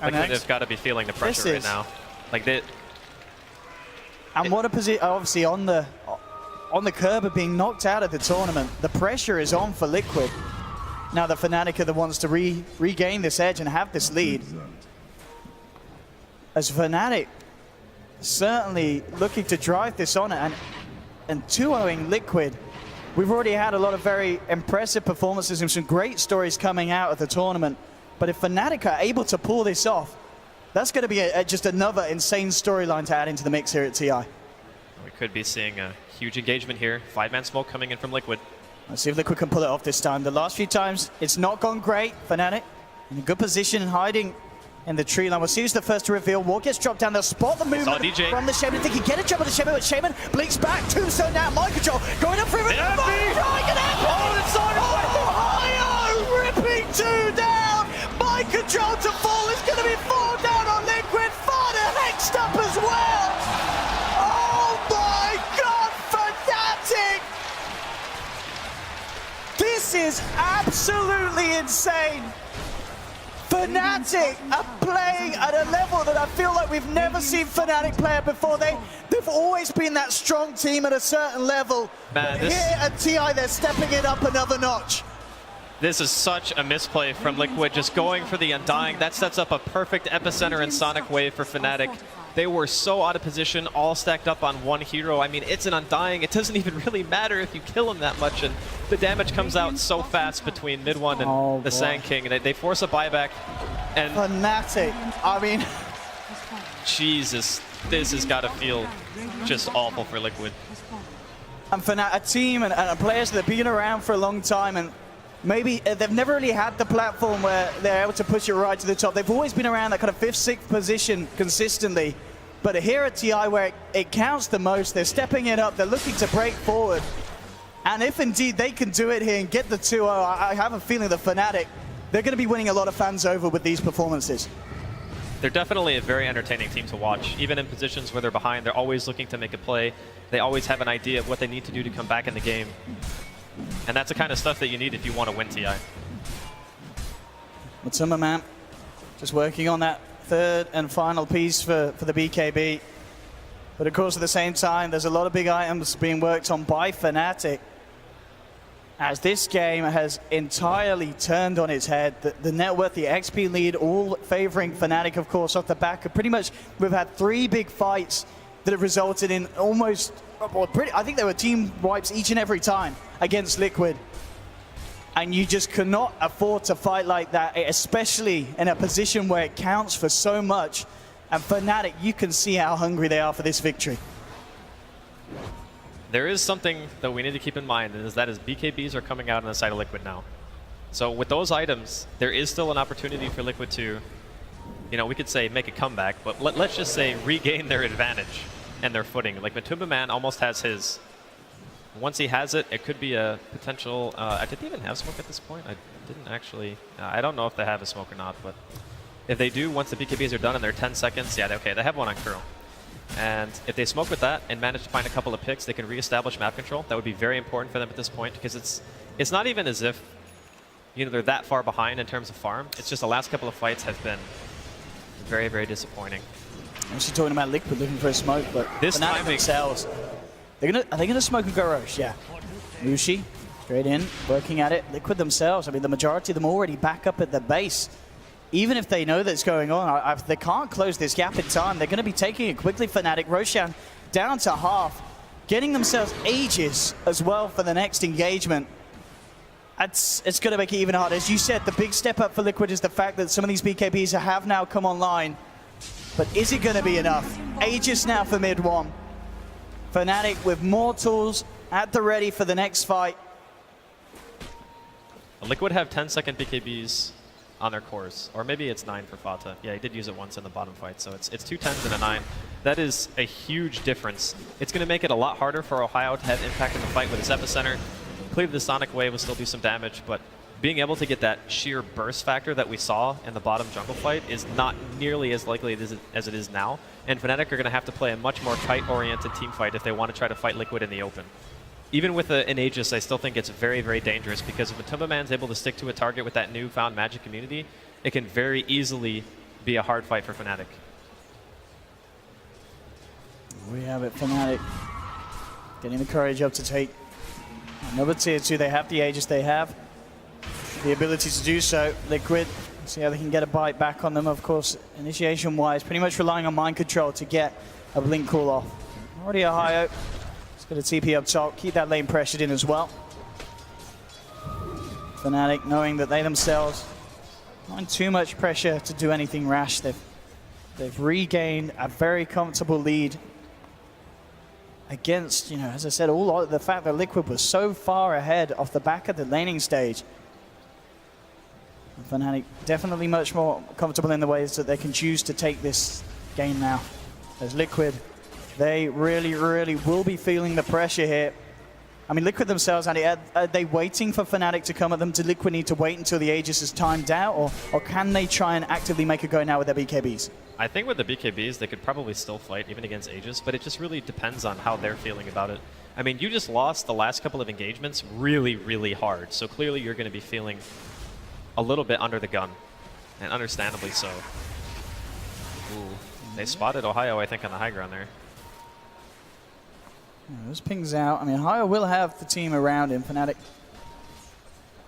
Liquid have got to be feeling the pressure right now. Like they. And what a position! Obviously, on the curb of being knocked out of the tournament, the pressure is on for Liquid. Now the Fnatic are the ones to regain this edge and have this lead. As Fnatic certainly looking to drive this on and 2-0ing Liquid. We've already had a lot of very impressive performances and some great stories coming out of the tournament. But if Fnatic are able to pull this off, that's going to be just another insane storyline to add into the mix here at TI. We could be seeing a huge engagement here. 5-man smoke coming in from Liquid. Let's see if Liquid can pull it off this time. The last few times, it's not gone great. Fnatic in a good position and hiding in the tree line. We'll see who's the first to reveal. Ward gets dropped down. They'll spot the movement from the Shaman. They can get a jump on the Shaman, but Shaman blinks back. Tombstone now. Mind control going up for him. Ohio ripping 2 down. Mind control to fall. It's going to be 4 down on Liquid. Fada hexed up as well. Oh my God, Fnatic. This is absolutely insane. Fnatic are playing at a level that I feel like we've never seen Fnatic play at before. They've always been that strong team at a certain level. Man, here at TI, they're stepping it up another notch. This is such a misplay from Liquid, just going for the Undying. That sets up a perfect epicenter and Sonic Wave for Fnatic. They were so out of position, all stacked up on one hero. I mean, it's an Undying. It doesn't even really matter if you kill him that much, and the damage comes out so fast between mid one and the Sand King, and they force a buyback. And Fnatic, I mean... Jesus, this has got to feel just awful for Liquid. And Fnatic, a team and players that have been around for a long time, and maybe they've never really had the platform where they're able to push it right to the top. They've always been around that kind of 5th, 6th position consistently. But here at TI, where it counts the most, they're stepping it up. They're looking to break forward. And if indeed they can do it here and get the 2-0, I have a feeling that Fnatic, they're going to be winning a lot of fans over with these performances. They're definitely a very entertaining team to watch. Even in positions where they're behind, they're always looking to make a play. They always have an idea of what they need to do to come back in the game. And that's the kind of stuff that you need if you want to win TI. Matuma Man just working on that 3rd and final piece for the BKB. But of course, at the same time, there's a lot of big items being worked on by Fnatic, as this game has entirely turned on its head. The net worth, the XP lead, all favoring Fnatic, of course, off the back of pretty much, we've had 3 big fights that have resulted in almost I think there were team wipes each and every time against Liquid. And you just cannot afford to fight like that, especially in a position where it counts for so much. And Fnatic, you can see how hungry they are for this victory. There is something that we need to keep in mind, and that is BKBs are coming out on the side of Liquid now. So with those items, there is still an opportunity for Liquid to, you know, we could say make a comeback, but let's just say regain their advantage and their footing. Like Matumba Man almost has his. Once he has it, it could be a potential. Did they even have smoke at this point? I didn't actually. I don't know if they have a smoke or not, but if they do, once the BKBs are done and they're 10 seconds, yeah, okay, they have one on Kuro. And if they smoke with that and manage to find a couple of picks, they can reestablish map control. That would be very important for them at this point, because it's not even as if, you know, they're that far behind in terms of farm. It's just the last couple of fights have been very, very disappointing. I'm actually talking about Liquid looking for a smoke, but this Fnatic themselves. Are they gonna smoke and go Roche? Yeah. Mushi, straight in, working at it. Liquid themselves, I mean, the majority of them already back up at the base. Even if they know that's going on, they can't close this gap in time. They're gonna be taking it quickly, Fnatic. Roshan down to half, getting themselves ages as well for the next engagement. It's gonna make it even harder. As you said, the big step up for Liquid is the fact that some of these BKBs have now come online. But is it gonna be enough? Aegis now for mid one. Fnatic with more tools at the ready for the next fight. Liquid have 10-second BKBs on their cores, or maybe it's 9 for Fata. Yeah, he did use it once in the bottom fight, so it's 2 10s and a 9. That is a huge difference. It's going to make it a lot harder for Ohio to have impact in the fight with his epicenter. Clearly the Sonic Wave will still do some damage, but being able to get that sheer burst factor that we saw in the bottom jungle fight is not nearly as likely as it is now. And Fnatic are going to have to play a much more kite-oriented team fight if they want to try to fight Liquid in the open. Even with an Aegis, I still think it's very, very dangerous, because if Matumba Man's able to stick to a target with that newfound magic immunity, it can very easily be a hard fight for Fnatic. We have it, Fnatic getting the courage up to take another tier 2. They have the Aegis, they have the ability to do so. Liquid, see how they can get a bite back on them. Of course, initiation-wise, pretty much relying on mind control to get a blink call off. Already Ohio. Got a TP up top, keep that lane pressured in as well. Fnatic knowing that they themselves not in too much pressure to do anything rash. They've regained a very comfortable lead against, you know, as I said, all the fact that Liquid was so far ahead off the back of the laning stage. And Fnatic definitely much more comfortable in the ways that they can choose to take this game now. As Liquid, they really, really will be feeling the pressure here. I mean, Liquid themselves, Andy, are they waiting for Fnatic to come at them? Do Liquid need to wait until the Aegis is timed out, or can they try and actively make a go now with their BKBs? I think with the BKBs, they could probably still fight, even against Aegis, but it just really depends on how they're feeling about it. I mean, you just lost the last couple of engagements really, really hard, so clearly you're going to be feeling a little bit under the gun, and understandably so. Ooh, they spotted Ohio, I think, on the high ground there. Those pings out. I mean, Ohio will have the team around him. Fnatic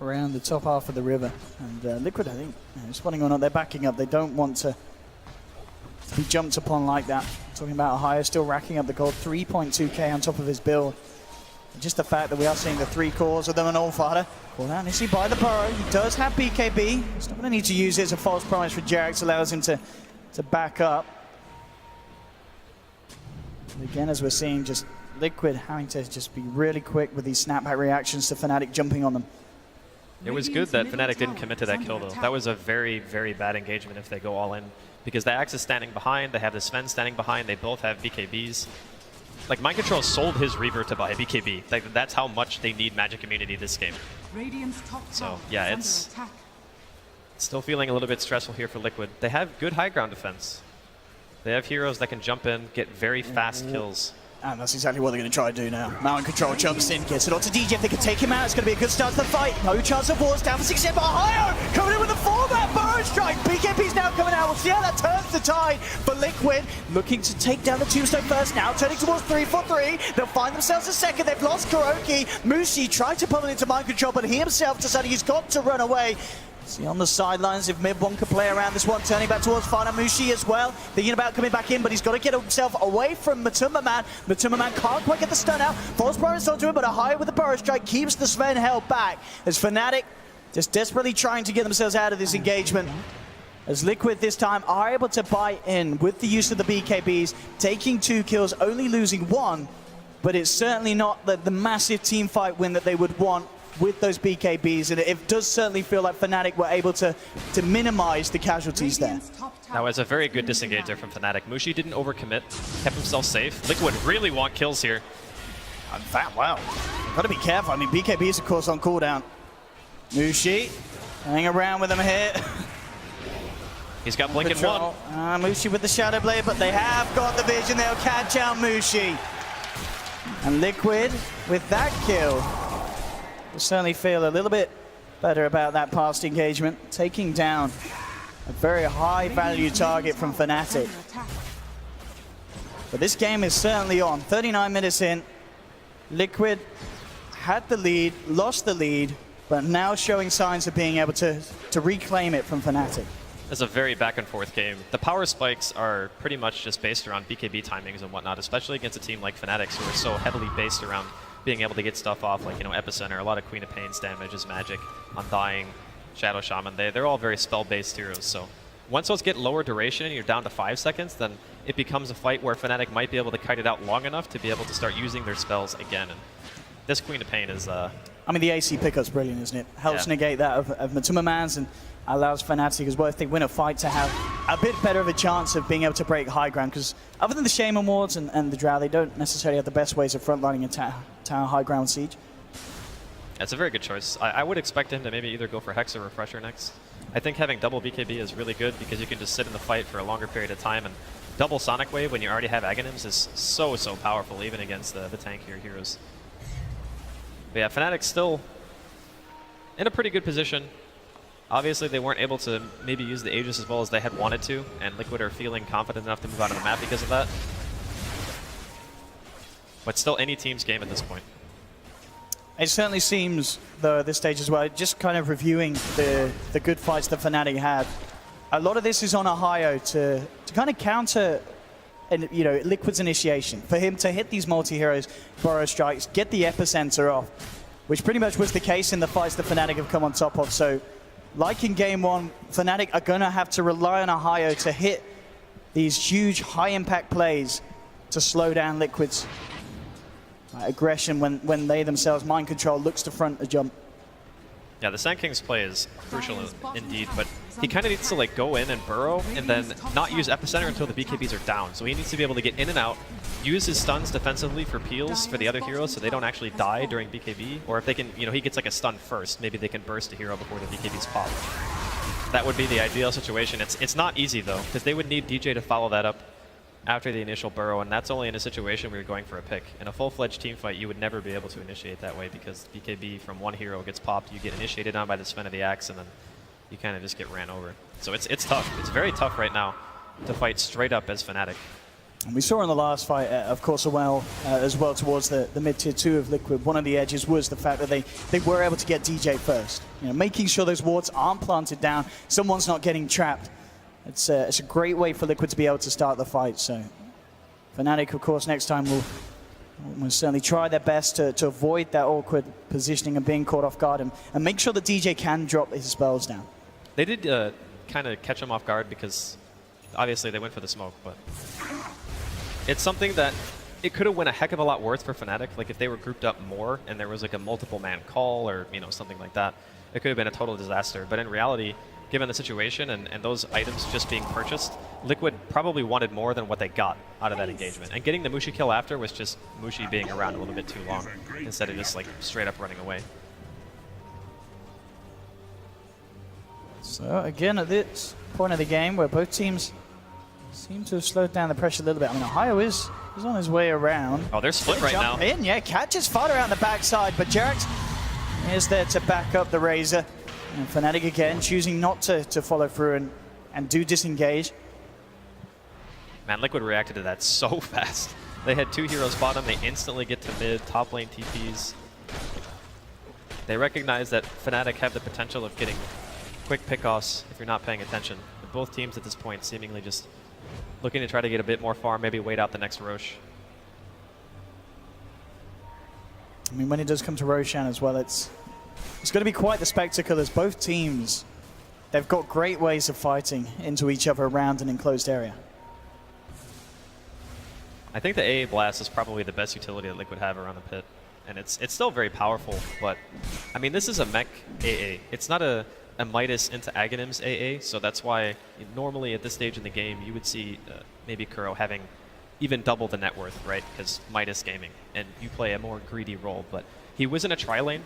around the top half of the river. And Liquid, I think, spotting or not, they're backing up. They don't want to be jumped upon like that. Talking about Ohio still racking up the gold. 3.2k on top of his build. And just the fact that we are seeing the 3 cores of them and all Fata. Call out Nissi by the burrow. He does have BKB. He's not going to need to use it as a false promise for Jax. Allows him to back up. And again, as we're seeing, just Liquid having to just be really quick with these snapback reactions to Fnatic jumping on them. It was good that Fnatic didn't commit to that kill, though. That was a very, very bad engagement if they go all in. Because the Axe is standing behind, they have the Sven standing behind, they both have BKBs. Like, Mind Control sold his Reaver to buy a BKB. Like, that's how much they need magic immunity this game. So, yeah, it's still feeling a little bit stressful here for Liquid. They have good high ground defense. They have heroes that can jump in, get very fast kills. And that's exactly what they're going to try to do now. Mountain Control jumps in, gets it onto DJ. If they can take him out, it's going to be a good start to the fight. No chance of wars, down for 6 but Ohio coming in with a 4-man burrow strike. BKB's now coming out. We'll see how that turns the tide for Liquid. Looking to take down the tombstone first, now turning towards 3 for 3. They'll find themselves a second. They've lost Kuroki. Mushi tried to pull it into Mind Control, but he himself decided he's got to run away. See on the sidelines if Reborn can play around this one, turning back towards Fana Mushi as well. Thinking about coming back in, but he's got to get himself away from Matuma Man. Matuma Man can't quite get the stun out. Falls Burrows onto him, but a high with the Burrow Strike keeps the Sven held back. As Fnatic just desperately trying to get themselves out of this engagement. As Liquid this time are able to buy in with the use of the BKBs, taking 2 kills, only losing 1. But it's certainly not the massive team fight win that they would want with those BKBs, and it does certainly feel like Fnatic were able to minimize the casualties there. That was a very good disengage there from Fnatic. Mushi didn't overcommit, kept himself safe. Liquid really want kills here. In fact, wow. Gotta be careful. I mean, BKBs, of course, on cooldown. Mushi, hang around with him here. He's got Blink in 1. Mushi with the Shadow Blade, but they have got the vision. They'll catch out Mushi. And Liquid, with that kill, will certainly feel a little bit better about that past engagement, taking down a very high value target from Fnatic. But this game is certainly on. 39 minutes in, Liquid had the lead, lost the lead, but now showing signs of being able to reclaim it from Fnatic. It's a very back and forth game. The power spikes are pretty much just based around BKB timings and whatnot, especially against a team like Fnatic, who are so heavily based around being able to get stuff off, like, you know, Epicenter, a lot of Queen of Pain's damage is magic, Undying, Shadow Shaman. They're all very spell-based heroes, so once those get lower duration and you're down to 5 seconds, then it becomes a fight where Fnatic might be able to kite it out long enough to be able to start using their spells again. And this Queen of Pain is... I mean, the AC pickup's brilliant, isn't it? Helps negate that of Matuma Man's and allows Fnatic as well, if they win a fight, to have a bit better of a chance of being able to break high ground, because other than the Shaman wards and the Drow, they don't necessarily have the best ways of frontlining a tower high ground siege. That's a very good choice. I would expect him to maybe either go for Hex or Refresher next. I think having double BKB is really good because you can just sit in the fight for a longer period of time, and double Sonic Wave when you already have Aghanims is so powerful, even against the tankier heroes. But yeah, Fnatic's still in a pretty good position. Obviously, they weren't able to maybe use the Aegis as well as they had wanted to, and Liquid are feeling confident enough to move out of the map because of that. But still any team's game at this point. It certainly seems, though, at this stage as well, just kind of reviewing the good fights that Fnatic had, a lot of this is on Ohio to kind of counter Liquid's initiation. For him to hit these multi-heroes, Burrow Strikes, get the Epicenter off, which pretty much was the case in the fights that Fnatic have come on top of. So, like in Game 1, Fnatic are going to have to rely on Ohio to hit these huge, high-impact plays to slow down Liquid's aggression when they themselves, Mind Control, looks to front a jump. Yeah, the Sand King's play is crucial indeed, but he kind of needs to like go in and burrow and then not use Epicenter until the BKBs are down. So he needs to be able to get in and out, use his stuns defensively for peels for the other heroes so they don't actually die during BKB, or if they can, he gets like a stun first, maybe they can burst a hero before the BKBs pop. That would be the ideal situation. It's not easy though, because they would need DJ to follow that up after the initial burrow, and that's only in a situation where you're going for a pick. In a full-fledged team fight, you would never be able to initiate that way because BKB from one hero gets popped, you get initiated on by the Sven of the Axe, and then you kind of just get ran over. So it's tough. It's very tough right now to fight straight up as Fnatic. And we saw in the last fight, of course, as well towards the mid-tier 2 of Liquid, one of the edges was the fact that they were able to get DJ first. Making sure those wards aren't planted down, someone's not getting trapped. It's a great way for Liquid to be able to start the fight. So Fnatic, of course, next time will certainly try their best to avoid that awkward positioning and being caught off guard, and make sure that DJ can drop his spells down. They did kind of catch him off guard because obviously they went for the smoke, but it's something that it could have went a heck of a lot worse for Fnatic. Like if they were grouped up more and there was like a multiple man call or something like that, it could have been a total disaster. But in reality, given the situation and those items just being purchased, Liquid probably wanted more than what they got out of that engagement. And getting the Mushi kill after was just Mushi being around a little bit too long instead of just like straight up running away. So again, at this point of the game where both teams seem to have slowed down the pressure a little bit. I mean, Ohio is on his way around. Oh, they're split right now. Yeah, catches Fada around the backside, but Jarek is there to back up the Razor. And Fnatic again choosing not to follow through and do disengage. Man, Liquid reacted to that so fast. They had 2 heroes bottom, they instantly get to mid, top lane TPs. They recognize that Fnatic have the potential of getting quick pickoffs if you're not paying attention. But both teams at this point seemingly just looking to try to get a bit more farm, maybe wait out the next Roche. I mean, when it does come to Roshan as well, it's going to be quite the spectacle as both teams, they've got great ways of fighting into each other around an enclosed area. I think the AA Blast is probably the best utility that Liquid have around the pit. And it's still very powerful, but I mean, this is a mech AA. It's not a Midas into Aghanim's AA, so that's why normally at this stage in the game, you would see maybe Kuro having even double the net worth, right? Because Midas gaming, and you play a more greedy role. But he was in a tri-lane,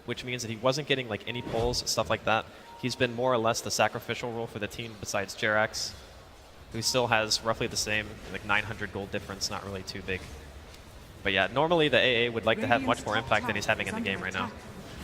which means that he wasn't getting like any pulls, stuff like that. He's been more or less the sacrificial role for the team besides Jerax, who still has roughly the same, like 900 gold difference, not really too big. But yeah, normally the AA would like to have much more impact than he's having in the game right now.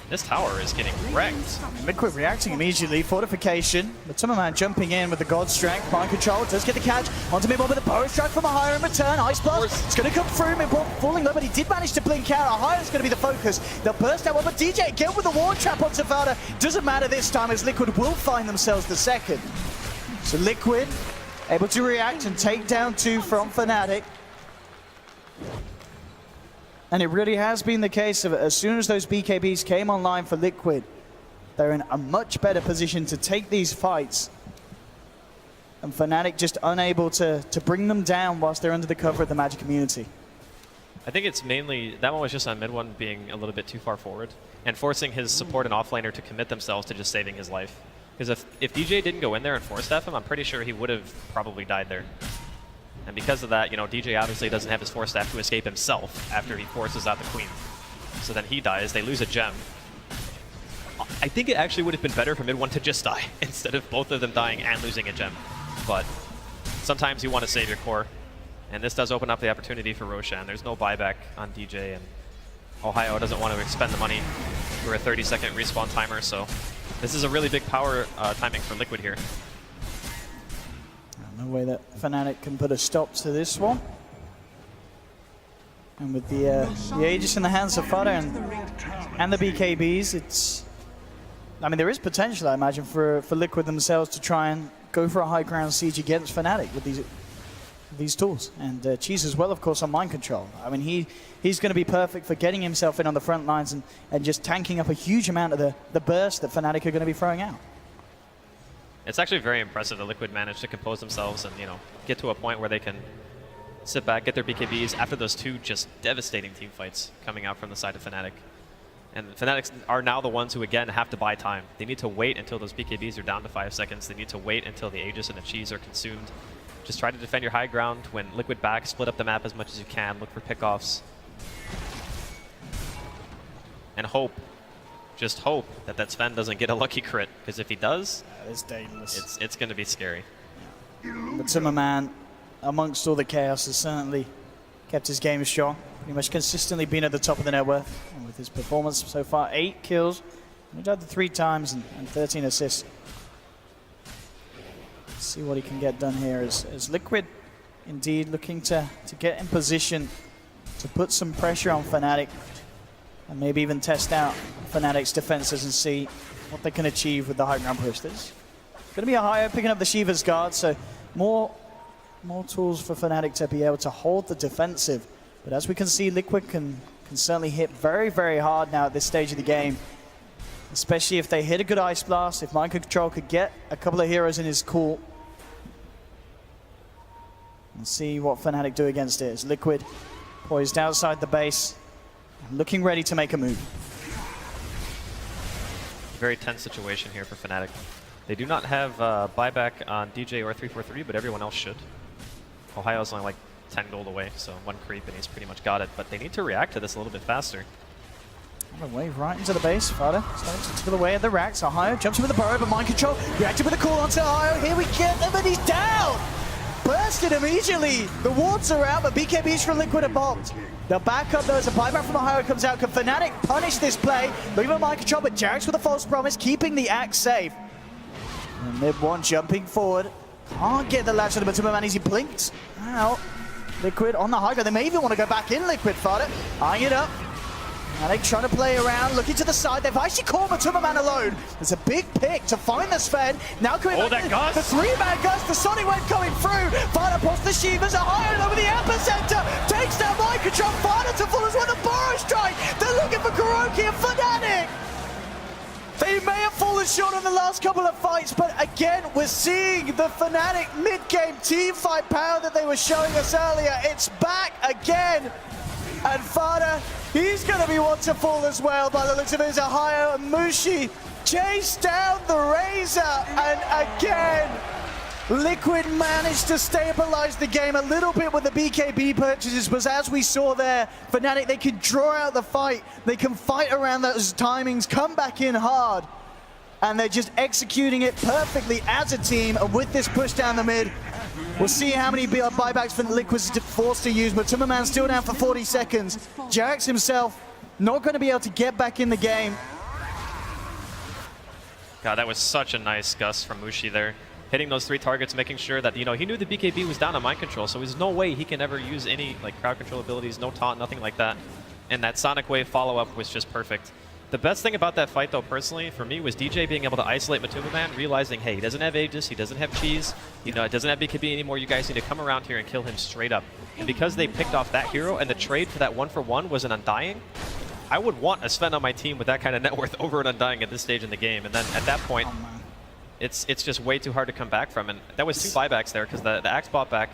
This tower is getting wrecked. Liquid reacting immediately, fortification. But Timmerman jumping in with the God Strength. Mind control, does get the catch. Onto Mid-1 with a power strike from Ahaya in return. Ice Blast, it's going to come through. Mid-1 falling low, but he did manage to blink out. Ahaya's going to be the focus. They'll burst out one, but DJ again with the ward trap on Zavada. Doesn't matter this time as Liquid will find themselves the second. So Liquid able to react and take down 2 from Fnatic. And it really has been the case of as soon as those BKBs came online for Liquid, they're in a much better position to take these fights. And Fnatic just unable to bring them down whilst they're under the cover of the Magic community. I think it's mainly, that one was just on mid-1 being a little bit too far forward and forcing his support and offlaner to commit themselves to just saving his life. Because if DJ didn't go in there and force staff him, I'm pretty sure he would have probably died there. And because of that, you know, DJ obviously doesn't have his force staff to escape himself after he forces out the queen. So then he dies, they lose a gem. I think it actually would have been better for mid-1 to just die instead of both of them dying and losing a gem. But sometimes you want to save your core. And this does open up the opportunity for Roshan. There's no buyback on DJ, and Ohio doesn't want to expend the money for a 30-second respawn timer, so this is a really big power timing for Liquid here. No way that Fnatic can put a stop to this one. And with the Aegis in the hands of Fada and the BKBs, it's... I mean, there is potential, I imagine, for Liquid themselves to try and go for a high ground siege against Fnatic with these tools. And Cheese as well, of course, on mind control. I mean, he's going to be perfect for getting himself in on the front lines and just tanking up a huge amount of the burst that Fnatic are going to be throwing out. It's actually very impressive that Liquid managed to compose themselves and, you know, get to a point where they can sit back, get their BKBs after those 2 just devastating team fights coming out from the side of Fnatic. And Fnatic are now the ones who, again, have to buy time. They need to wait until those BKBs are down to 5 seconds. They need to wait until the Aegis and the Cheese are consumed. Just try to defend your high ground. When Liquid back, split up the map as much as you can. Look for pickoffs. And hope. Just hope that Sven doesn't get a lucky crit, because if he does, it's dangerous. It's going to be scary. But Timmerman, amongst all the chaos, has certainly kept his game strong. Pretty much consistently been at the top of the net worth. And with his performance so far, 8 kills. He died 3 times and 13 assists. Let's see what he can get done here as Liquid indeed looking to get in position to put some pressure on Fnatic. And maybe even test out Fnatic's defenses and see what they can achieve with the high ground push. There's going to be a higher picking up the Shiva's guard, so more tools for Fnatic to be able to hold the defensive. But as we can see, Liquid can certainly hit very, very hard now at this stage of the game. Especially if they hit a good Ice Blast, if Mind Control could get a couple of heroes in his call. And see what Fnatic do against it. As Liquid poised outside the base, looking ready to make a move. Very tense situation here for Fnatic. They do not have buyback on DJ or 343, but everyone else should. Ohio's only like 10 gold away, so 1 creep and he's pretty much got it. But they need to react to this a little bit faster. On the wave right into the base. Fada starts to the way of the racks. Ohio jumps in with the burrow, but Mind Control reacted with a call onto Ohio. Here we get them, and he's down! Bursted immediately. The wards are out, but BKBs from Liquid are bombed. The backup, though, as a buyback from Ohio comes out. Can Fnatic punish this play? Looking for Mind Control, but Jerax with a false promise, keeping the axe safe. And Mid-1 jumping forward. Can't get the latch on the Timmerman as he blinks out. Liquid on the high ground. They may even want to go back in Liquid, Fada. Eyeing it up. Fnatic trying to play around, looking to the side. They've actually caught Matumbaman alone. There's a big pick to find the Sven. Now coming back, the 3-man gust, the Sonic Wave coming through. Fada pops the Shivas, a high over the epicenter. Takes down mind control. Fada to full as well, the Burrow strike. They're looking for Kuroki and Fnatic. They may have fallen short on the last couple of fights, but again, we're seeing the Fnatic mid-game team fight power that they were showing us earlier. It's back again. And Fada, he's going to be one to fall as well by the looks of it. Ohio and Mushi chase down the Razor. And again, Liquid managed to stabilize the game a little bit with the BKB purchases, but as we saw there, Fnatic, they can draw out the fight, they can fight around those timings, come back in hard, and they're just executing it perfectly as a team. And with this push down the mid, we'll see how many buybacks for Liquid's forced to use. Matumbaman still down for 40 seconds. Jax himself not going to be able to get back in the game. God, that was such a nice gust from Mushi there. Hitting those 3 targets, making sure that, you know, he knew the BKB was down on mind control, so there's no way he can ever use any like crowd control abilities, no taunt, nothing like that. And that Sonic Wave follow-up was just perfect. The best thing about that fight, though, personally, for me, was DJ being able to isolate Matumbaman, realizing, hey, he doesn't have Aegis, he doesn't have Cheese, you know, it doesn't have BKB anymore, you guys need to come around here and kill him straight up. And because they picked off that hero, and the trade for that 1-for-1 was an Undying, I would want a Sven on my team with that kind of net worth over an Undying at this stage in the game. And then at that point, it's just way too hard to come back from. And that was 2 buybacks there, because the Axe bought back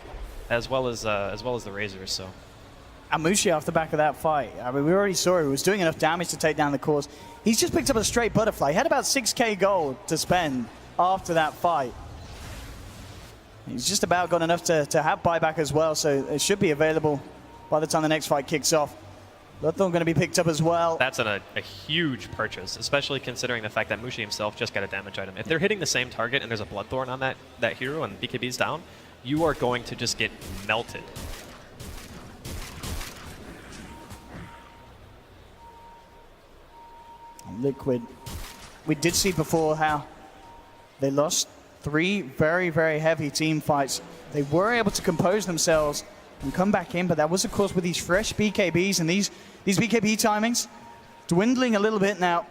as well as the Razors, so. And Mushi off the back of that fight, I mean, we already saw he was doing enough damage to take down the cores. He's just picked up a straight butterfly. He had about 6k gold to spend after that fight. He's just about got enough to have buyback as well, so it should be available by the time the next fight kicks off. Bloodthorn going to be picked up as well. That's a huge purchase, especially considering the fact that Mushi himself just got a damage item. If they're hitting the same target and there's a Bloodthorn on that hero and BKB's down, you are going to just get melted. Liquid, we did see before how they lost 3 very, very heavy team fights. They were able to compose themselves and come back in, but that was, of course, with these fresh BKBs and these BKB timings dwindling a little bit now.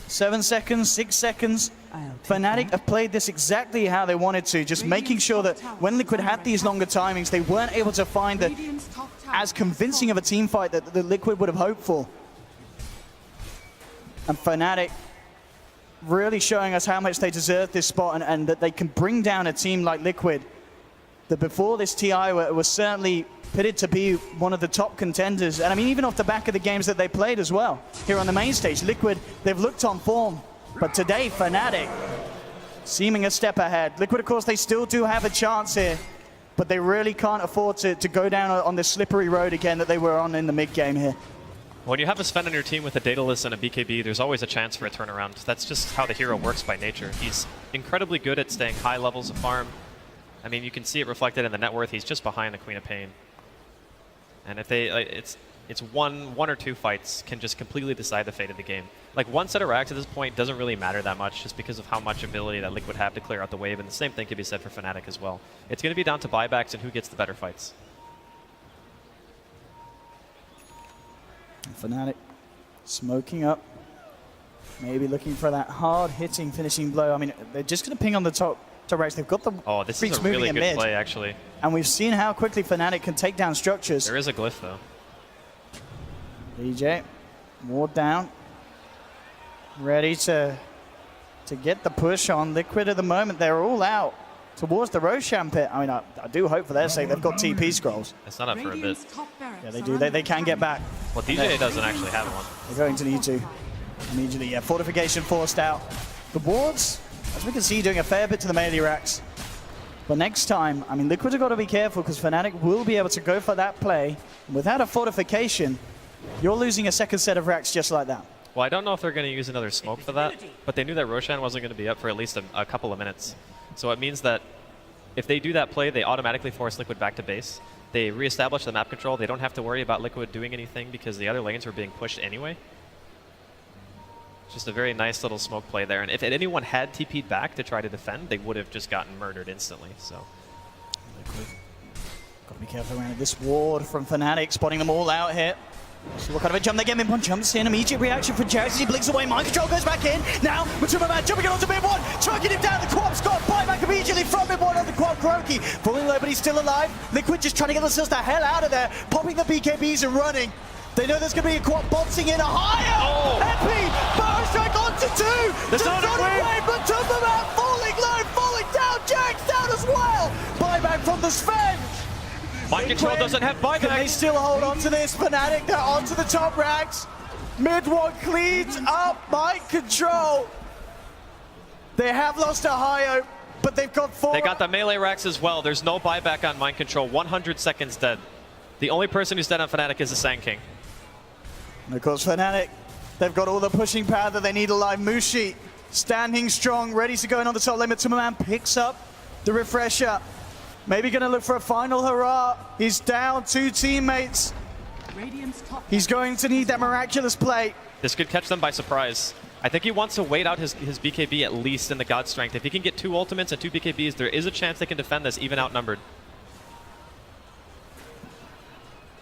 7 seconds, 6 seconds. Fnatic have played this exactly how they wanted to, just making sure that when Liquid had these longer timings, they weren't able to find as convincing of a team fight that the Liquid would have hoped for. And Fnatic really showing us how much they deserve this spot, and that they can bring down a team like Liquid that before this TI was certainly pitted to be one of the top contenders. And I mean, even off the back of the games that they played as well. Here on the main stage, Liquid, they've looked on form. But today, Fnatic seeming a step ahead. Liquid, of course, they still do have a chance here, but they really can't afford to go down on this slippery road again that they were on in the mid-game here. When you have a Sven on your team with a Daedalus and a BKB, there's always a chance for a turnaround. That's just how the hero works by nature. He's incredibly good at staying high levels of farm. I mean, you can see it reflected in the net worth. He's just behind the Queen of Pain. And if they, it's one or 2 fights can just completely decide the fate of the game. Like, 1 set of racks at this point doesn't really matter that much, just because of how much ability that Liquid have to clear out the wave, and the same thing can be said for Fnatic as well. It's going to be down to buybacks and who gets the better fights. Fnatic smoking up, maybe looking for that hard-hitting finishing blow. I mean, they're just going to ping on the top racks. They've got the this creeps is a really moving good mid, play, actually. And we've seen how quickly Fnatic can take down structures. There is a glyph, though. DJ, ward down, ready to get the push on Liquid at the moment. They're all out towards the Roshan pit. I mean, I do hope for their sake they've got TP scrolls. It's not up for a bit. Yeah, they do. They can get back. Well, DJ doesn't actually have one. They're going to need to. Immediately, yeah, fortification forced out. The wards, as we can see, doing a fair bit to the melee racks. But next time, I mean, Liquid have got to be careful, because Fnatic will be able to go for that play. Without a fortification, you're losing a second set of racks just like that. Well, I don't know if they're going to use another smoke for that, but they knew that Roshan wasn't going to be up for at least a couple of minutes. So it means that if they do that play, they automatically force Liquid back to base. They reestablish the map control. They don't have to worry about Liquid doing anything because the other lanes were being pushed anyway. Just a very nice little smoke play there. And if anyone had TP'd back to try to defend, they would have just gotten murdered instantly. So, Liquid, got to be careful around this ward from Fnatic, spotting them all out here. See what kind of a jump they get. Min1 jumps in, immediate reaction from Jax as he blinks away. Mind control goes back in. Now, Matuma jumping onto Min1, chucking him down. The Quap's got buyback immediately from Min1 on the Quap. Kroki falling low, but he's still alive. Liquid just trying to get themselves the hell out of there, popping the BKBs and running. They know there's going to be a Quap boxing in a higher. Oh. Epi, power strike onto 2. The Sonic Wave. Matuma falling low, falling down. Jax down as well. Buyback from the Sven. Mind control doesn't have Can they buyback. still hold on to this? Fnatic, they're onto the top racks. Mid-one cleans up mind control. They have lost Ohio, but they've got 4. They got the melee racks as well. There's no buyback on mind control. 100 seconds dead. The only person who's dead on Fnatic is the Sand King. And of course, Fnatic, they've got all the pushing power that they need alive. Mushi standing strong, ready to go in on the top limit. Tumaman picks up the refresher. Maybe going to look for a final hurrah. He's down 2 teammates. Radiant's top He's going to need that miraculous play. This could catch them by surprise. I think he wants to wait out his BKB at least in the God Strength. If he can get 2 ultimates and 2 BKBs, there is a chance they can defend this even outnumbered.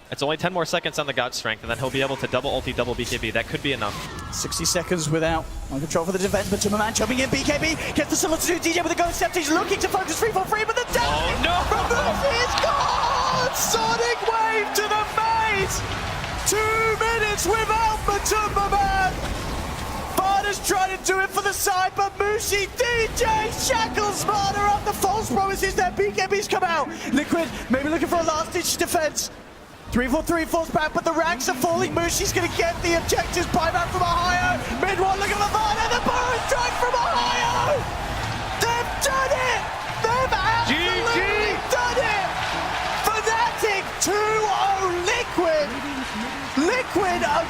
It's only 10 more seconds on the God Strength, and then he'll be able to double ulti, double BKB. That could be enough. 60 seconds without on control for the defense, but Tumaman jumping in, BKB gets the solo to do. DJ with a ghost step, he's looking to focus 3-4-3, but the down no! from Mushi is gone! Sonic Wave to the face! 2 minutes without Tumaman! Barda's trying to do it for the side, but Mushi, DJ, shackles Barda up. The false promises, their BKBs come out. Liquid maybe looking for a last-ditch defense. 3-4-3 falls back, but the ranks are falling. Mushi's going to get the objectives. Buyback from Ohio. Mid-one, look at Lavana. The power strike from Ohio. They've done it. They've absolutely done it. Fnatic 2-0 Liquid. Liquid are